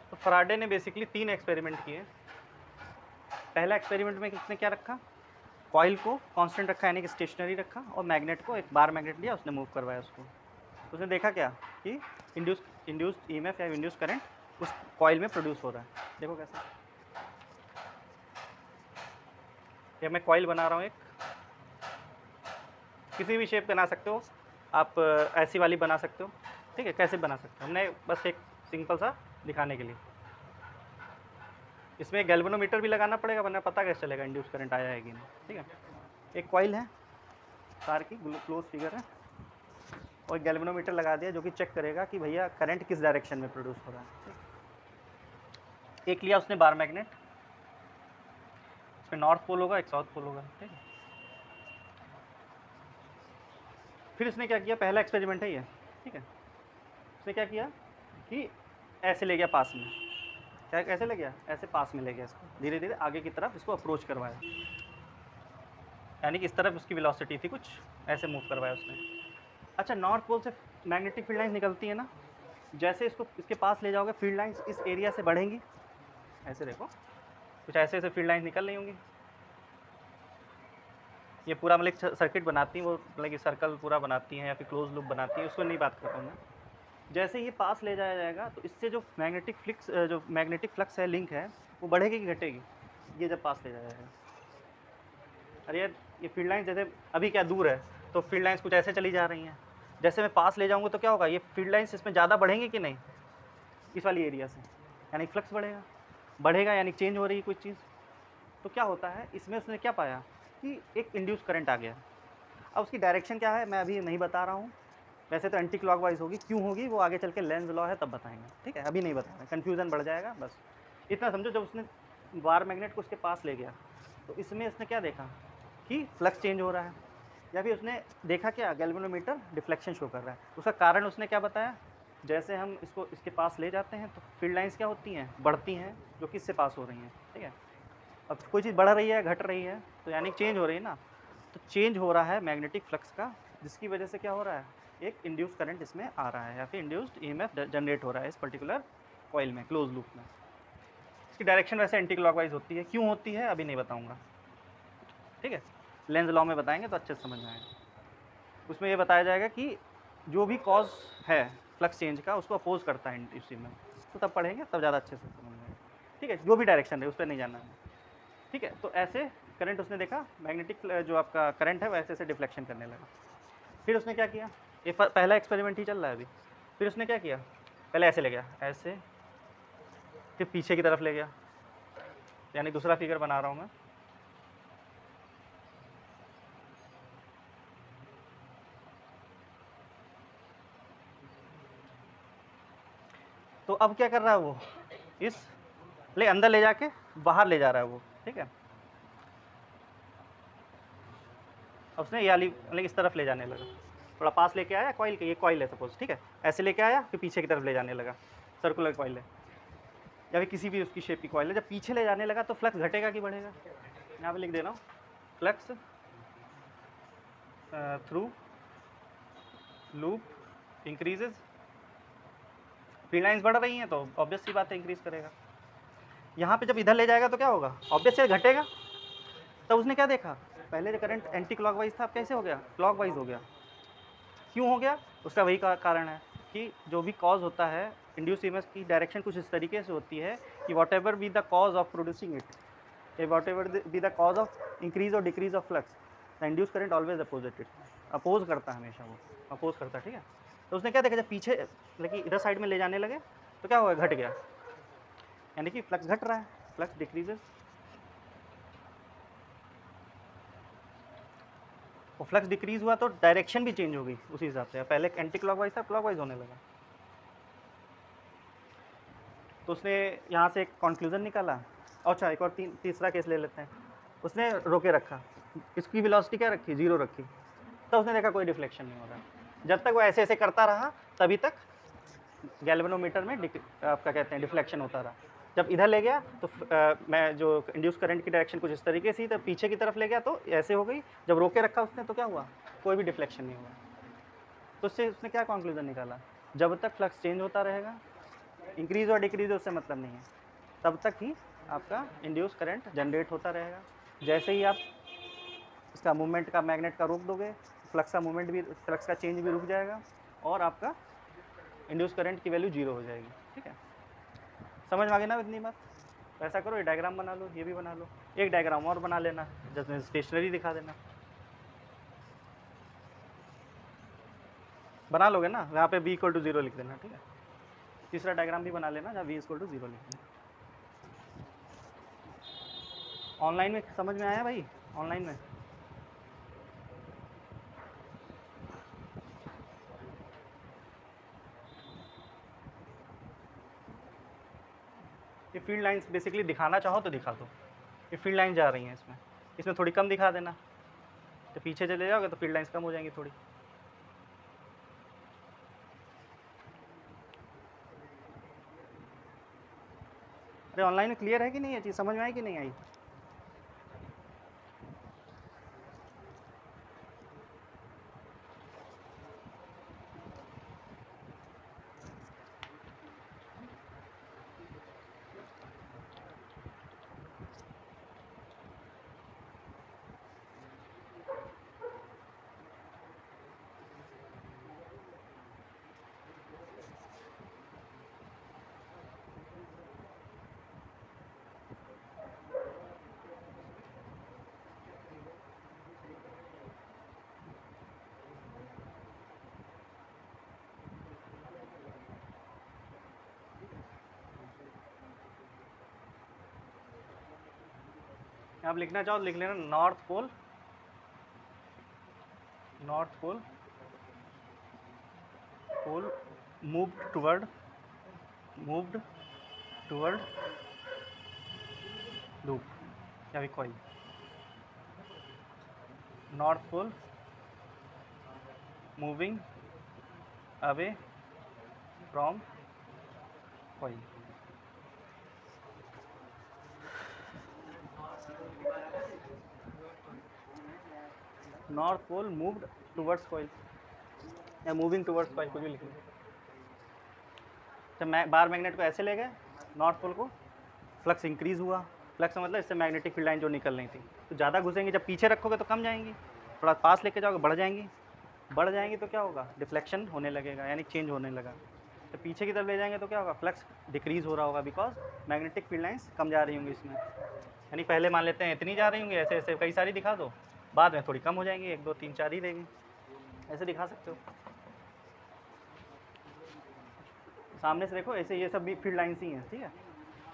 तो फैराडे ने बेसिकली 3 एक्सपेरिमेंट किए। पहला एक्सपेरिमेंट में किसने क्या रखा, कॉइल को कांस्टेंट रखा यानी कि स्टेशनरी रखा, और मैग्नेट को एक बार मैग्नेट लिया, उसने मूव करवाया उसको। तो उसने देखा क्या कि इंड्यूस्ड ईएमएफ या इंड्यूस करंट उस कॉइल में प्रोड्यूस हो रहा है। देखो कैसे, ये मैं कॉइल बना रहा हूँ, एक किसी भी शेप बना सकते हो आप, ऐसी वाली बना सकते हो, ठीक है, कैसे बना सकते हो, हमने बस एक सिंपल सा दिखाने के लिए। इसमें गैल्वेनोमीटर भी लगाना पड़ेगा, वरना पता कैसे चलेगा इंड्यूस करंट आया है कि नहीं, ठीक है। एक कॉइल है तार की, क्लोज फिगर है, और गैल्वेनोमीटर लगा दिया जो कि चेक करेगा कि भैया करंट किस डायरेक्शन में प्रोड्यूस हो रहा है, ठीक। एक लिया उसने बार मैग्नेट, इसमें नॉर्थ पोल होगा, एक साउथ पोल होगा, ठीक है। फिर इसने क्या किया, पहला एक्सपेरिमेंट है ये, ठीक है। उसने क्या किया कि ऐसे ले गया पास में, क्या कैसे ले गया, ऐसे पास में ले गया इसको, धीरे धीरे आगे की तरफ इसको अप्रोच करवाया, यानी कि इस तरफ उसकी वेलोसिटी थी कुछ, ऐसे मूव करवाया उसने। अच्छा, नॉर्थ पोल से मैग्नेटिक फील्ड लाइन्स निकलती है ना, जैसे इसको इसके पास ले जाओगे फील्ड लाइन्स इस एरिया से बढ़ेंगी, ऐसे देखो कुछ ऐसे ऐसे फील्ड लाइन्स निकल रही होंगी। ये पूरा मतलब सर्किट बनाती हैं वो, मतलब कि सर्कल पूरा बनाती हैं या फिर क्लोज लूप बनाती हैं, उसको नहीं बात कर रहा हूँ मैं। जैसे ये पास ले जाया जाएगा तो इससे जो मैग्नेटिक फ्लक्स है, लिंक है, वो बढ़ेगी कि घटेगी, ये जब पास ले जाया जाएगा। अरे यार, ये फील्ड लाइन्स जैसे अभी क्या दूर है तो फील्ड लाइन्स कुछ ऐसे चली जा रही हैं, जैसे मैं पास ले जाऊँगा तो क्या होगा, ये फील्ड लाइन्स इसमें ज़्यादा बढ़ेंगी कि नहीं, इस वाली एरिया से, यानी फ्लक्स बढ़ेगा यानी चेंज हो रही है कुछ चीज़। तो क्या होता है इसमें, उसने क्या पाया कि एक इंड्यूस करंट आ गया। अब उसकी डायरेक्शन क्या है मैं अभी नहीं बता रहा हूँ, वैसे तो एंटी क्लॉकवाइज होगी, क्यों होगी वो आगे चल के लेंज लॉ है तब बताएंगे, ठीक है, अभी नहीं बता रहे, कन्फ्यूज़न बढ़ जाएगा। बस इतना समझो, जब उसने बार मैग्नेट को उसके पास ले गया तो इसमें उसने क्या देखा कि फ्लक्स चेंज हो रहा है, या फिर उसने देखा क्या, गैल्वेनोमीटर डिफ्लेक्शन शो कर रहा है। उसका कारण उसने क्या बताया, जैसे हम इसको इसके पास ले जाते हैं तो फील्ड लाइंस क्या होती हैं, बढ़ती हैं, जो कि इससे पास हो रही हैं, ठीक है। अब कोई चीज़ बढ़ रही है, घट रही है, तो यानी चेंज हो रही है ना, तो चेंज हो रहा है मैग्नेटिक फ्लक्स का, जिसकी वजह से क्या हो रहा है, एक इंड्यूस करंट इसमें आ रहा है, या फिर इंड्यूस्ड ईएमएफ जनरेट हो रहा है इस पर्टिकुलर कॉइल में, क्लोज लूप में। इसकी डायरेक्शन वैसे एंटी क्लॉकवाइज होती है, क्यों होती है अभी नहीं बताऊंगा, ठीक है, लेंज लॉ में बताएंगे तो अच्छे से समझ में आएगा। उसमें ये बताया जाएगा कि जो भी कॉज है फ्लक्स चेंज का उसको अपोज करता है इसी में, तो तब पढ़ेंगे तब ज़्यादा अच्छे से समझ में आएगा, ठीक है, जो भी डायरेक्शन है उस पर नहीं जाना है, ठीक है। तो ऐसे करंट उसने देखा, मैग्नेटिक जो आपका करंट है वो ऐसे ऐसे डिफ्लेक्शन करने लगा। फिर उसने क्या किया, ये पहला एक्सपेरिमेंट ही चल रहा है अभी। फिर उसने क्या किया, पहले ऐसे ले गया, ऐसे, फिर पीछे की तरफ ले गया, यानी दूसरा फिगर बना रहा हूँ मैं, तो अब क्या कर रहा है वो, इस अंदर ले जाके बाहर ले जा रहा है वो, ठीक है। अब उसने ये वाली मतलब इस तरफ ले जाने लगा, थोड़ा पास लेके आया कॉइल के, ये कॉइल है सपोज, ठीक है, ऐसे लेके आया फिर पीछे की तरफ ले जाने लगा, सर्कुलर कॉइल है। या फिर किसी भी उसकी शेप की कॉइल है, जब पीछे ले जाने लगा तो फ्लक्स घटेगा कि बढ़ेगा? यहाँ पे लिख दे रहा हूँ, flux through loop increases. Field lines बढ़ रही हैं तो ऑब्वियस सी बात है इंक्रीज करेगा। यहाँ पे जब इधर ले जाएगा तो क्या होगा? ऑब्वियस है घटेगा। तब उसने क्या देखा, पहले जो करंट एंटी क्लॉकवाइज था अब कैसे हो गया? क्लॉकवाइज हो गया। क्यों हो गया? उसका वही कारण है कि जो भी कॉज होता है इंड्यूस ईएमएफ की डायरेक्शन कुछ इस तरीके से होती है कि whatever be the cause of producing it, whatever be the cause of increase और decrease of flux, the induce current always opposited, oppose करता है हमेशा, वो अपोज करता है। ठीक है, तो उसने क्या देखा, जब पीछे लेकिन इधर साइड में ले जाने लगे तो क्या हुआ? घट गया, यानी कि फ्लक्स घट रहा है, फ्लक्स डिक्रीजेज। और फ्लक्स डिक्रीज हुआ तो डायरेक्शन भी चेंज हो गई उसी हिसाब से। पहले एंटी क्लॉकवाइज था, क्लॉकवाइज होने लगा। तो उसने यहाँ से एक कंक्लूजन निकाला। अच्छा, एक और तीसरा केस ले लेते हैं। उसने रोके रखा, इसकी वेलोसिटी क्या रखी? 0 रखी। तो उसने देखा कोई डिफ्लेक्शन नहीं हो रहा। जब तक वो ऐसे ऐसे करता रहा तभी तक गैल्वेनोमीटर में आपका कहते हैं डिफ्लेक्शन होता रहा। जब इधर ले गया तो मैं जो इंड्यूस करंट की डायरेक्शन कुछ इस तरीके से, तो पीछे की तरफ ले गया तो ऐसे हो गई। जब रोके रखा उसने तो क्या हुआ? कोई भी डिफ्लेक्शन नहीं हुआ। तो उससे उसने क्या कंक्लूजन निकाला? जब तक फ्लक्स चेंज होता रहेगा, इंक्रीज और डिक्रीज उससे मतलब नहीं है, तब तक ही आपका इंड्यूस करंट जनरेट होता रहेगा। जैसे ही आप इसका मूवमेंट का, मैग्नेट का रोक दोगे, फ्लक्स का मूवमेंट भी, फ्लक्स का चेंज भी रुक जाएगा और आपका इंड्यूस करंट की वैल्यू 0 हो जाएगी। ठीक है, समझ में आ गई ना इतनी बात? तो ऐसा करो, ये डायग्राम बना लो, ये भी बना लो, एक डायग्राम और बना लेना जिसमें स्टेशनरी दिखा देना। बना लोगे ना? यहाँ पे v = 0 लिख देना। ठीक है, तीसरा डायग्राम भी बना लेना जहाँ v = 0 लिख देना। ऑनलाइन में समझ में आया भाई? ऑनलाइन में ये फील्ड लाइंस बेसिकली दिखाना चाहो तो दिखा दो। ये फील्ड लाइन जा रही हैं इसमें, इसमें थोड़ी कम दिखा देना। तो पीछे चले जाओगे तो फील्ड लाइंस कम हो जाएंगी थोड़ी। अरे ऑनलाइन में क्लियर है कि नहीं? ये चीज़ समझ में आई कि नहीं आई? आप लिखना चाहो लिख लेना, north pole, north pole, pole moved toward loop या भी coil. North pole moving away from coil. North pole moved towards coil या मूविंग टुवर्ड्स कॉइल, कुछ भी लिख लो। जब बार मैग्नेट को ऐसे ले गए नॉर्थ पोल को, फ्लक्स इंक्रीज हुआ। फ्लक्स मतलब इससे मैग्नेटिक फील्ड लाइन जो निकल रही थी तो ज़्यादा घुसेंगी, जब पीछे रखोगे तो कम जाएंगी, थोड़ा पास लेके जाओगे बढ़ जाएंगी तो क्या होगा? डिफ्लेक्शन होने लगेगा, यानी चेंज होने लगा। तो पीछे की तरफ ले जाएंगे तो क्या होगा? फ्लक्स डिक्रीज हो रहा होगा, बिकॉज मैग्नेटिक फील्ड लाइंस कम जा रही होंगी इसमें। यानी पहले मान लेते हैं इतनी जा रही होंगी, ऐसे ऐसे कई सारी दिखा दो, बाद में थोड़ी कम हो जाएंगी, 1 2 3 4 ही रहेंगी, ऐसे दिखा सकते हो। सामने से देखो, ऐसे ये सब भी फील्ड लाइन्स ही हैं। ठीक है,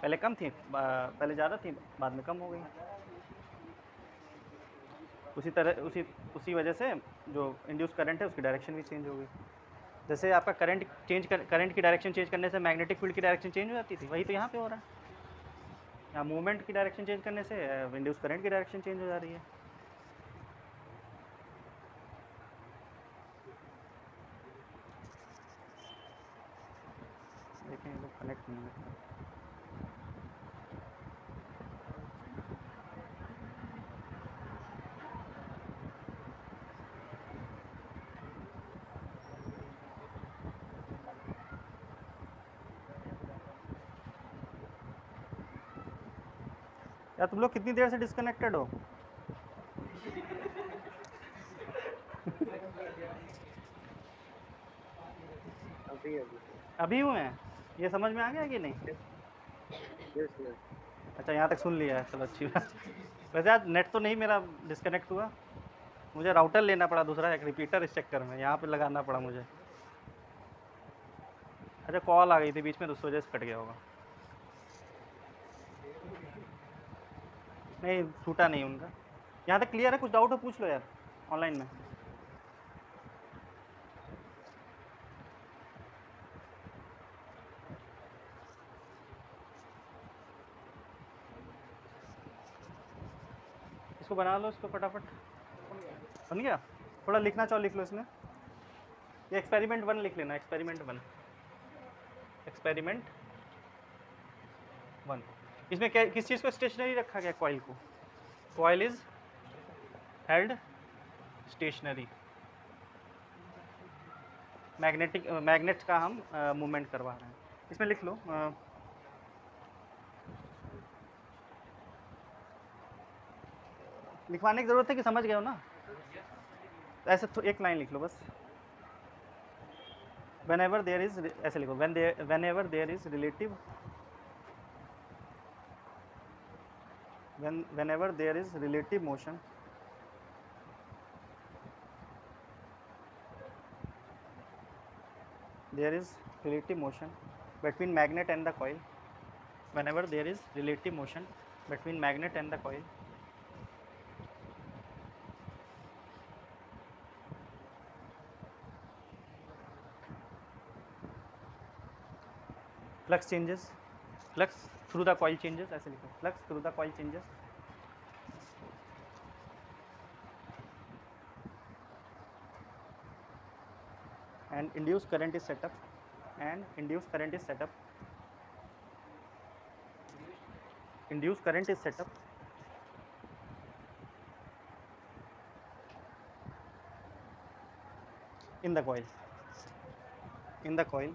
पहले कम थी, पहले ज़्यादा थी, बाद में कम हो गई। उसी तरह उसी वजह से जो इंड्यूस करंट है उसकी डायरेक्शन भी चेंज हो गई। जैसे आपका करंट की डायरेक्शन चेंज करने से मैग्नेटिक फील्ड की डायरेक्शन चेंज हो जाती थी, वही तो यहाँ पे हो रहा है। यहाँ मूवमेंट की डायरेक्शन चेंज करने से इंड्यूस करंट की डायरेक्शन चेंज हो जा रही है। देखें ये लोग कनेक्ट नहीं है। यार तुम लोग कितनी देर से डिस्कनेक्टेड हो? अभी अभी अभी हुए हैं? ये समझ में आ गया कि नहीं? यस यस अच्छा, यहाँ तक सुन लिया है, चलो अच्छी बात। वैसे आज नेट तो नहीं मेरा डिस्कनेक्ट हुआ, मुझे राउटर लेना पड़ा दूसरा, एक रिपीटर इस चक्कर में यहाँ पे लगाना पड़ा मुझे। अच्छा, कॉल आ गई थी बीच में तो उस वजह से कट गया होगा। नहीं, छूटा नहीं उनका। यहाँ तक क्लियर है? कुछ डाउट हो पूछ लो यार ऑनलाइन में। इसको बना लो, इसको फटाफट। बन गया? थोड़ा लिखना चाहो लिख लो इसमें। ये एक्सपेरिमेंट 1 लिख लेना, एक्सपेरिमेंट 1। एक्सपेरिमेंट 1। इसमें क्या, किस चीज़ को स्टेशनरी रखा गया? कॉइल को। Coil is held stationary. Magnet का हम मूवमेंट करवा रहे हैं। इसमें लिख लो लिखवाने की ज़रूरत है कि समझ गए हो ना? ऐसे तो एक लाइन लिख लो बस। whenever there is, ऐसे लिखो, whenever there is relative, whenever there is relative motion, there is relative motion between magnet and the coil. Whenever there is relative motion between magnet and the coil, flux changes, flux through the coil changes, ऐसे लिखो, flux through the coil changes, and induced current is set up, and induced current is set up, induced current is set up in the coil, in the coil।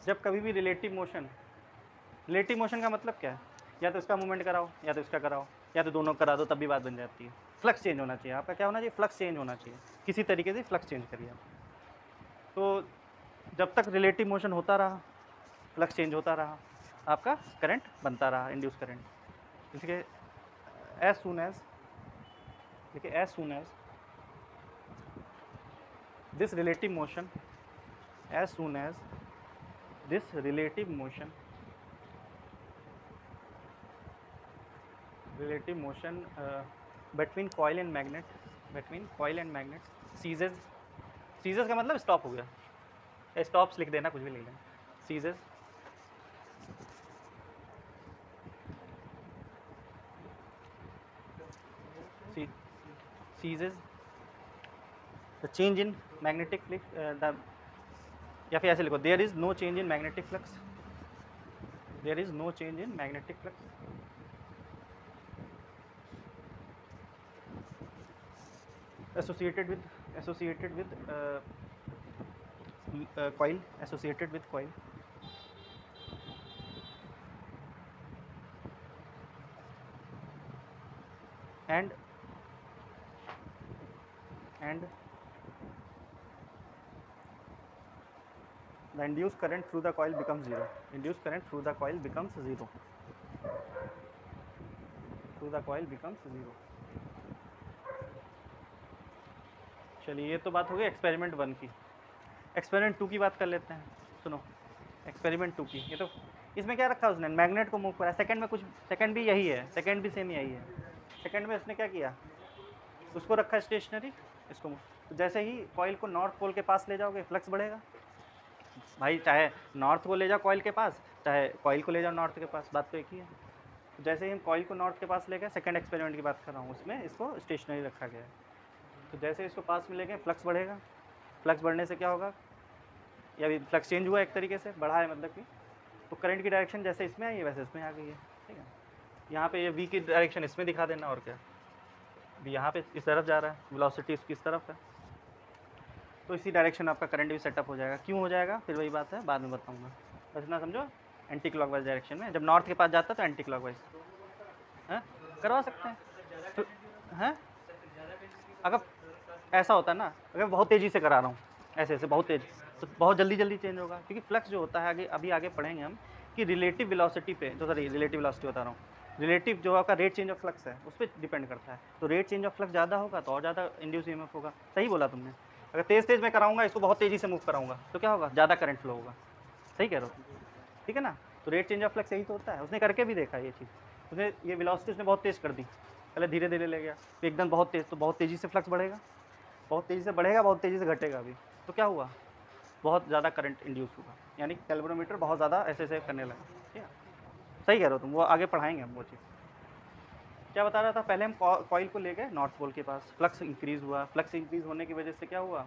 जब कभी भी रिलेटिव मोशन का मतलब क्या है? या तो इसका मूवमेंट कराओ या तो इसका कराओ या तो दोनों करा दो, तब भी बात बन जाती है। फ्लक्स चेंज होना चाहिए आपका। क्या होना चाहिए? फ्लक्स चेंज होना चाहिए, किसी तरीके से फ्लक्स चेंज करिए आप। तो जब तक रिलेटिव मोशन होता रहा, फ्लक्स चेंज होता रहा, आपका करंट बनता रहा, इंड्यूस करंट। इसलिए एज सून एज, देखिए, as soon as this relative motion, as soon as this relative motion between coil and magnet, ceases, का मतलब स्टॉप हो गया। स्टॉप्स लिख देना, कुछ भी लिख देना। ceases, ceases the change in magnetic flux, या फिर ऐसे लिखो, there is no change in magnetic flux, there is no change in magnetic flux associated with coil, associated with coil, and the induced current through the coil becomes zero. Induced current through the coil becomes zero. Through the coil becomes zero. चलिए, ये तो बात हो गई एक्सपेरिमेंट 1 की। एक्सपेरिमेंट 2 की बात कर लेते हैं। सुनो, एक्सपेरिमेंट 2 की। ये तो इसमें क्या रखा उसने? मैग्नेट को मूव करा। सेकंड में कुछ, सेकंड भी यही है, सेकंड भी सेम यही है। सेकंड में उसने क्या किया? उसको रखा स्टेशनरी, इसको। तो जैसे ही कॉइल को नॉर्थ पोल के पास ले जाओगे, फ्लक्स बढ़ेगा भाई। चाहे नॉर्थ को ले जाओ कॉइल के पास, चाहे कॉइल को ले जाओ नॉर्थ के पास, बात तो एक ही है। तो जैसे ही हम कॉइल को नॉर्थ के पास ले गए, सेकंड एक्सपेरिमेंट की बात कर रहा हूँ, उसमें इसको स्टेशनरी रखा गया है। तो जैसे इसको पास में ले गए, फ्लक्स बढ़ेगा। फ्लक्स बढ़ने से क्या होगा? या अभी फ्लक्स चेंज हुआ एक तरीके से, बढ़ा है मतलब कि, तो करंट की डायरेक्शन जैसे इसमें आई है वैसे इसमें आ गई है। ठीक है, यहाँ पे ये वी की डायरेक्शन इसमें दिखा देना, और क्या, अभी यहाँ पे इस तरफ जा रहा है, वेलोसिटी इसकी इस तरफ है, तो इसी डायरेक्शन में आपका करंट भी सेटअप हो जाएगा। क्यों हो जाएगा? फिर वही बात है, बाद में बताऊँगा, बस इतना समझो। एंटी क्लॉकवाइज डायरेक्शन में, जब नॉर्थ के पास जाता है तो एंटी क्लॉकवाइज है, करवा सकते हैं तो, हैं अगर ऐसा होता है ना, अगर बहुत तेज़ी से करा रहा हूँ ऐसे ऐसे बहुत तेज़, तो बहुत जल्दी जल्दी चेंज होगा, क्योंकि फ्लक्स जो होता है आगे अभी आगे पढ़ेंगे हम कि रिलेटिव वेलोसिटी पे, जो सॉरी रिलेटिव वेलोसिटी बता रहा हूँ, रिलेटिव जो आपका रेट चेंज ऑफ फ्लक्स है उस पर डिपेंड करता है। तो रेट चेंज ऑफ फ्लक्स ज़्यादा होगा तो और ज़्यादा इंड्यूस ईएमएफ होगा। सही बोला तुमने। अगर तेज़ तेज़ मैं कराऊंगा, इसको बहुत तेज़ी से मूव कराऊंगा तो क्या होगा, ज़्यादा करंट फ्लो होगा। सही कह रहे हो, ठीक है ना। तो रेट चेंज ऑफ फ्लक्स यही तो होता है, उसने करके भी देखा ये चीज़। उसने ये वेलोसिटी उसने बहुत तेज़ कर दी, पहले धीरे धीरे ले गया, फिर एकदम बहुत तेज़, तो बहुत तेज़ी से फ्लक्स बढ़ेगा, बहुत तेज़ी से बढ़ेगा, बहुत तेज़ी से घटेगा भी, तो क्या हुआ, बहुत ज़्यादा करंट इंड्यूस हुआ, यानी कैल्वनोमीटर बहुत ज़्यादा ऐसे ऐसे करने लगा। ठीक है, सही कह रहे हो तुम, वो आगे पढ़ाएंगे हम वो चीज़। क्या बता रहा था, पहले हम कॉइल को ले गए नॉर्थ पोल के पास, फ्लक्स इंक्रीज़ हुआ, फ्लक्स इंक्रीज़ होने की वजह से क्या हुआ,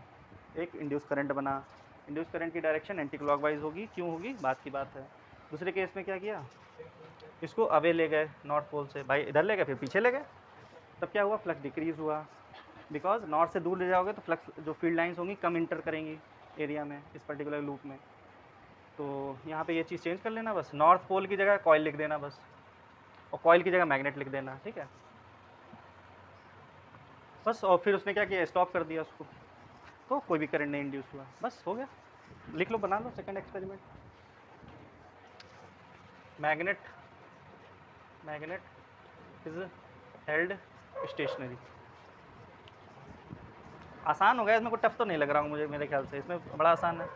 एक इंड्यूस करंट बना। इंड्यूस करंट की डायरेक्शन एंटी क्लॉकवाइज होगी, क्यों होगी, बात की बात है। दूसरे केस में क्या किया, इसको अवे ले गए नॉर्थ पोल से, भाई इधर ले गए फिर पीछे ले गए, तब क्या हुआ, फ्लक्स डिक्रीज़ हुआ, बिकॉज नॉर्थ से दूर ले जाओगे तो फ्लक्स जो फील्ड लाइंस होंगी कम इंटर करेंगी एरिया में, इस पर्टिकुलर लूप में। तो यहाँ पे ये चीज़ चेंज कर लेना, बस नॉर्थ पोल की जगह कॉइल लिख देना बस, और कॉइल की जगह मैग्नेट लिख देना, ठीक है बस। और फिर उसने क्या किया, स्टॉप कर दिया उसको, तो कोई भी करंट नहीं इंड्यूस हुआ, बस हो गया। लिख लो, बना लो second experiment. Magnet magnet is held stationary. आसान हो गया, इसमें कोई टफ तो नहीं लग रहा मुझे, मेरे ख्याल से इसमें बड़ा आसान है।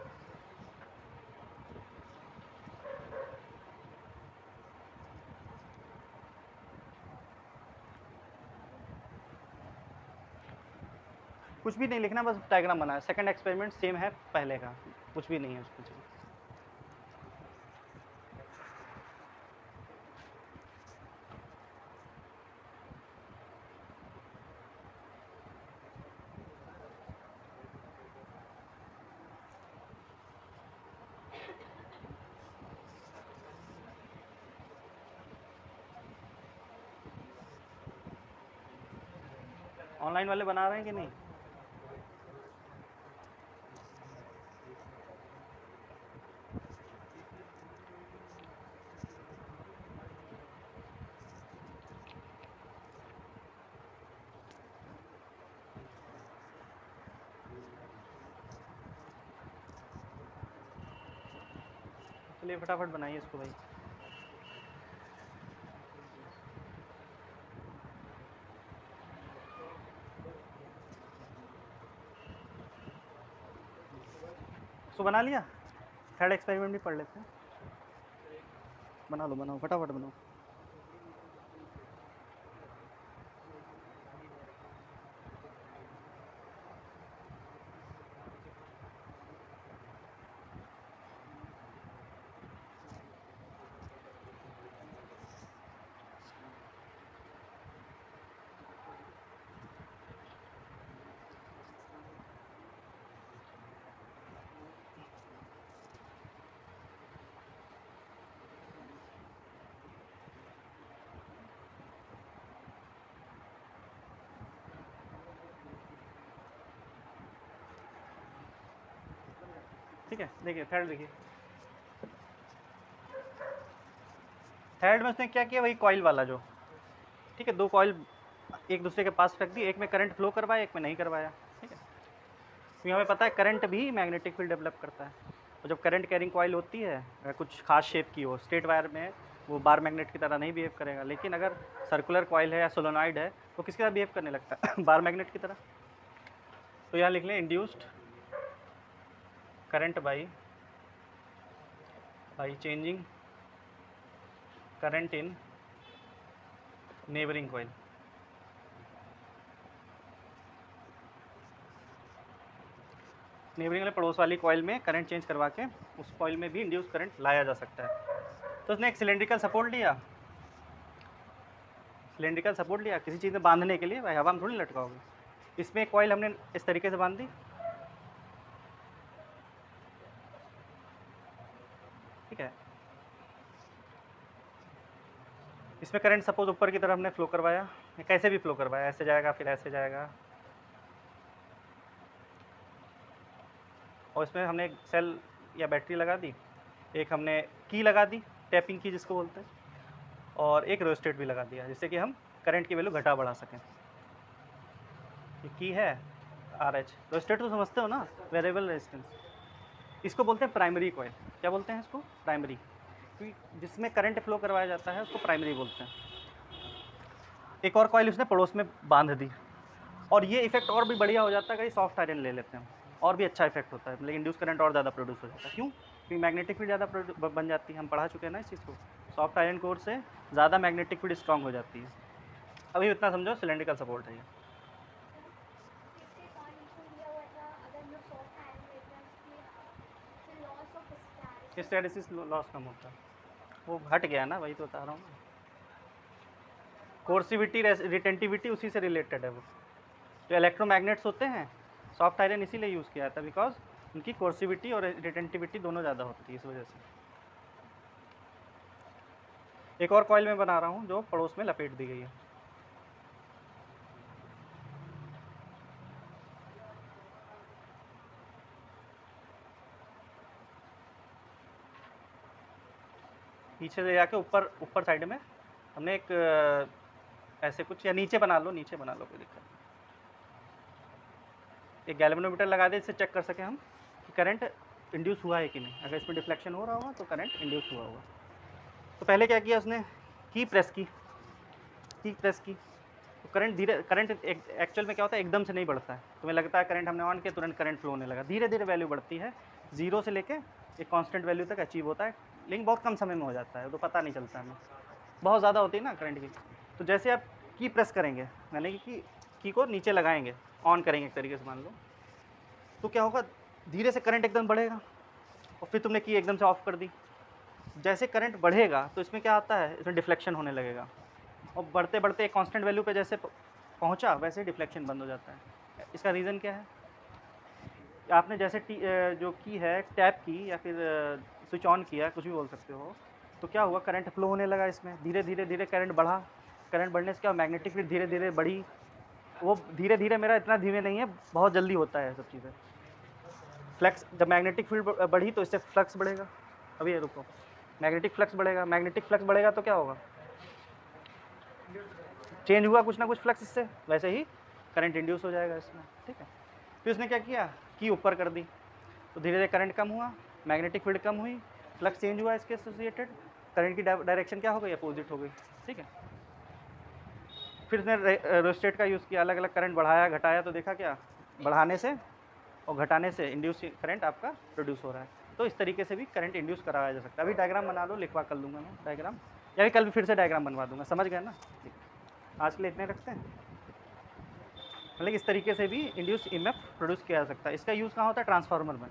कुछ भी नहीं लिखना, बस डायग्राम बना है। सेकंड एक्सपेरिमेंट सेम है पहले का, कुछ भी नहीं है उसमें। ऑनलाइन वाले बना रहे हैं कि नहीं, चलिए फटाफट बनाइए इसको भाई। इसको बना लिया, थर्ड एक्सपेरिमेंट भी पढ़ लेते हैं। बना लो, बनाओ फटाफट बनाओ। ठीक है, देखिए थर्ड, देखिए थर्ड में उसने क्या किया, वही कॉइल वाला जो, ठीक है, दो कॉइल एक दूसरे के पास रख दी, एक में करंट फ्लो करवाया, एक में नहीं करवाया। ठीक है, तो हमें पता है करंट भी मैग्नेटिक फील्ड डेवलप करता है, और जब करंट कैरिंग कॉइल होती है, अगर कुछ खास शेप की हो, स्ट्रेट वायर में वो बार मैग्नेट की तरह नहीं बिहेव करेगा, लेकिन अगर सर्कुलर कॉइल है या सोलोनॉइड है तो किसकी तरह बिहेव करने लगता है बार मैग्नेट की तरह। तो यहाँ लिख लें induced current by changing current in neighbouring coil. Neighbouring वाले पड़ोस वाली कॉइल में करंट चेंज करवा के उस कॉइल में भी इंड्यूस करंट लाया जा सकता है। तो उसने एक सिलेंड्रिकल सपोर्ट लिया, सिलेंड्रिकल सपोर्ट लिया किसी चीज़ में बांधने के लिए, भाई हवा में थोड़ी लटकाओगे। इसमें एक कॉइल हमने इस तरीके से बांध दी, ठीक है, इसमें करंट सपोज ऊपर की तरफ हमने फ्लो करवाया, कैसे भी फ्लो करवाया, ऐसे जाएगा फिर ऐसे जाएगा, और इसमें हमने एक सेल या बैटरी लगा दी, एक हमने की लगा दी, टैपिंग की जिसको बोलते हैं, और एक रियोस्टेट भी लगा दिया जिससे कि हम करंट की वैल्यू घटा बढ़ा सकें। ये की है RH। रियोस्टेट तो समझते हो ना, वेरिएबल रेजिस्टेंस। इसको बोलते हैं प्राइमरी कॉइल। क्या बोलते हैं इसको? प्राइमरी। जिसमें करंट फ्लो करवाया जाता है उसको प्राइमरी बोलते हैं। एक और कॉइल उसने पड़ोस में बांध दी, और ये इफेक्ट और भी बढ़िया हो जाता है। कहीं सॉफ्ट आयरन ले लेते हैं, और भी अच्छा इफेक्ट होता है, लेकिन इंड्यूस करंट और ज़्यादा प्रोड्यूस हो जाता है। क्यों? क्योंकि मैग्नेटिक फील्ड ज़्यादा बन जाती है। हम पढ़ा चुके हैं ना इस चीज़ को। सॉफ्ट आयरन कोर से ज़्यादा मैग्नेटिक फील्ड स्ट्रॉन्ग हो जाती है। अभी इतना समझो, सिलेंड्रिकल सपोर्ट है ये। हिस्टैरिसीस लॉस कम होता है, वो हट गया ना, वही तो बता रहा हूँ ना। कोर्सिविटी रिटेंटिविटी उसी से रिलेटेड है वो। जो इलेक्ट्रोमैग्नेट्स होते हैं, सॉफ्ट आयरन इसीलिए यूज़ किया था, बिकॉज उनकी कोर्सिविटी और रिटेंटिविटी दोनों ज़्यादा होती है, इस वजह से। एक और कॉइल में बना रहा हूँ जो पड़ोस में लपेट दी गई है। पीछे से जाके ऊपर साइड में हमने एक ऐसे कुछ, या नीचे बना लो, नीचे बना लो, कोई दिक्कत नहीं। एक गैल्वेनोमीटर लगा दे, इससे चेक कर सके हम कि करंट इंड्यूस हुआ है कि नहीं। अगर इसमें डिफ्लेक्शन हो रहा होगा तो करंट इंड्यूस हुआ होगा। तो पहले क्या किया उसने, की प्रेस की तो करंट एक्चुअल में क्या होता है, एकदम से नहीं बढ़ता है। तुम्हें लगता है करंट हमने ऑन किया, तुरंत करंट फ्लो होने लगा। धीरे धीरे वैल्यू बढ़ती है, 0 से लेके एक कांस्टेंट वैल्यू तक अचीव होता है, लेकिन बहुत कम समय में हो जाता है, तो पता नहीं चलता हमें। बहुत ज़्यादा होती है ना करंट की। तो जैसे आप की प्रेस करेंगे, यानी कि की को नीचे लगाएंगे, ऑन करेंगे एक तरीके से मान लो, तो क्या होगा, धीरे से करंट एकदम बढ़ेगा, और फिर तुमने की एकदम से ऑफ कर दी। जैसे करंट बढ़ेगा तो इसमें क्या आता है, इसमें डिफ्लेक्शन होने लगेगा, और बढ़ते बढ़ते एक कांस्टेंट वैल्यू पे जैसे पहुंचा, वैसे डिफ्लेक्शन बंद हो जाता है। इसका रीज़न क्या है? आपने जैसे जो की है टैप की, या फिर स्विच ऑन किया, कुछ भी बोल सकते हो, तो क्या हुआ, करंट फ्लो होने लगा इसमें, धीरे धीरे धीरे करंट बढ़ा। करंट बढ़ने से क्या, मैग्नेटिक फील्ड धीरे धीरे बढ़ी। वो धीरे धीरे मेरा इतना धीमे नहीं है, बहुत जल्दी होता है सब चीज़ें। फ्लक्स, जब मैग्नेटिक फील्ड बढ़ी तो इससे फ्लक्स बढ़ेगा। अभी ये रुको, मैग्नेटिक फ्लक्स बढ़ेगा तो क्या होगा, चेंज हुआ कुछ ना कुछ फ्लक्स इससे, वैसे ही करंट इंड्यूस हो जाएगा इसमें। ठीक है, फिर उसने क्या किया, की ऊपर कर दी, तो धीरे धीरे करंट कम हुआ, मैग्नेटिक फील्ड कम हुई, फ्लक्स चेंज हुआ इसके एसोसिएटेड, करंट की डायरेक्शन क्या हो गई, अपोजिट हो गई। ठीक है, फिर उसने रियोस्टेट का यूज़ किया, अलग अलग करंट बढ़ाया घटाया, तो देखा क्या, बढ़ाने से और घटाने से इंड्यूस करंट आपका प्रोड्यूस हो रहा है। तो इस तरीके से भी करंट इंड्यूस कराया जा सकता है। अभी डायग्राम बना लो, लिखवा कर लूँगा मैं डायग्राम, या भी कल फिर से डायग्राम बनवा दूंगा। समझ गए ना? आज के लिए इतने रखते हैं। मतलब इस तरीके से भी इंड्यूस ईएमएफ प्रोड्यूस किया जा सकता है। इसका यूज़ कहाँ होता है, ट्रांसफार्मर में।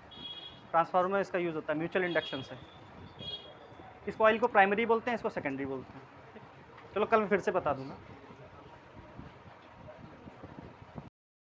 ट्रांसफार्मर में इसका यूज़ होता है म्यूचुअल इंडक्शन से। इस कॉइल को प्राइमरी बोलते हैं, इसको सेकेंडरी बोलते हैं। चलो कल मैं फिर से बता दूंगा।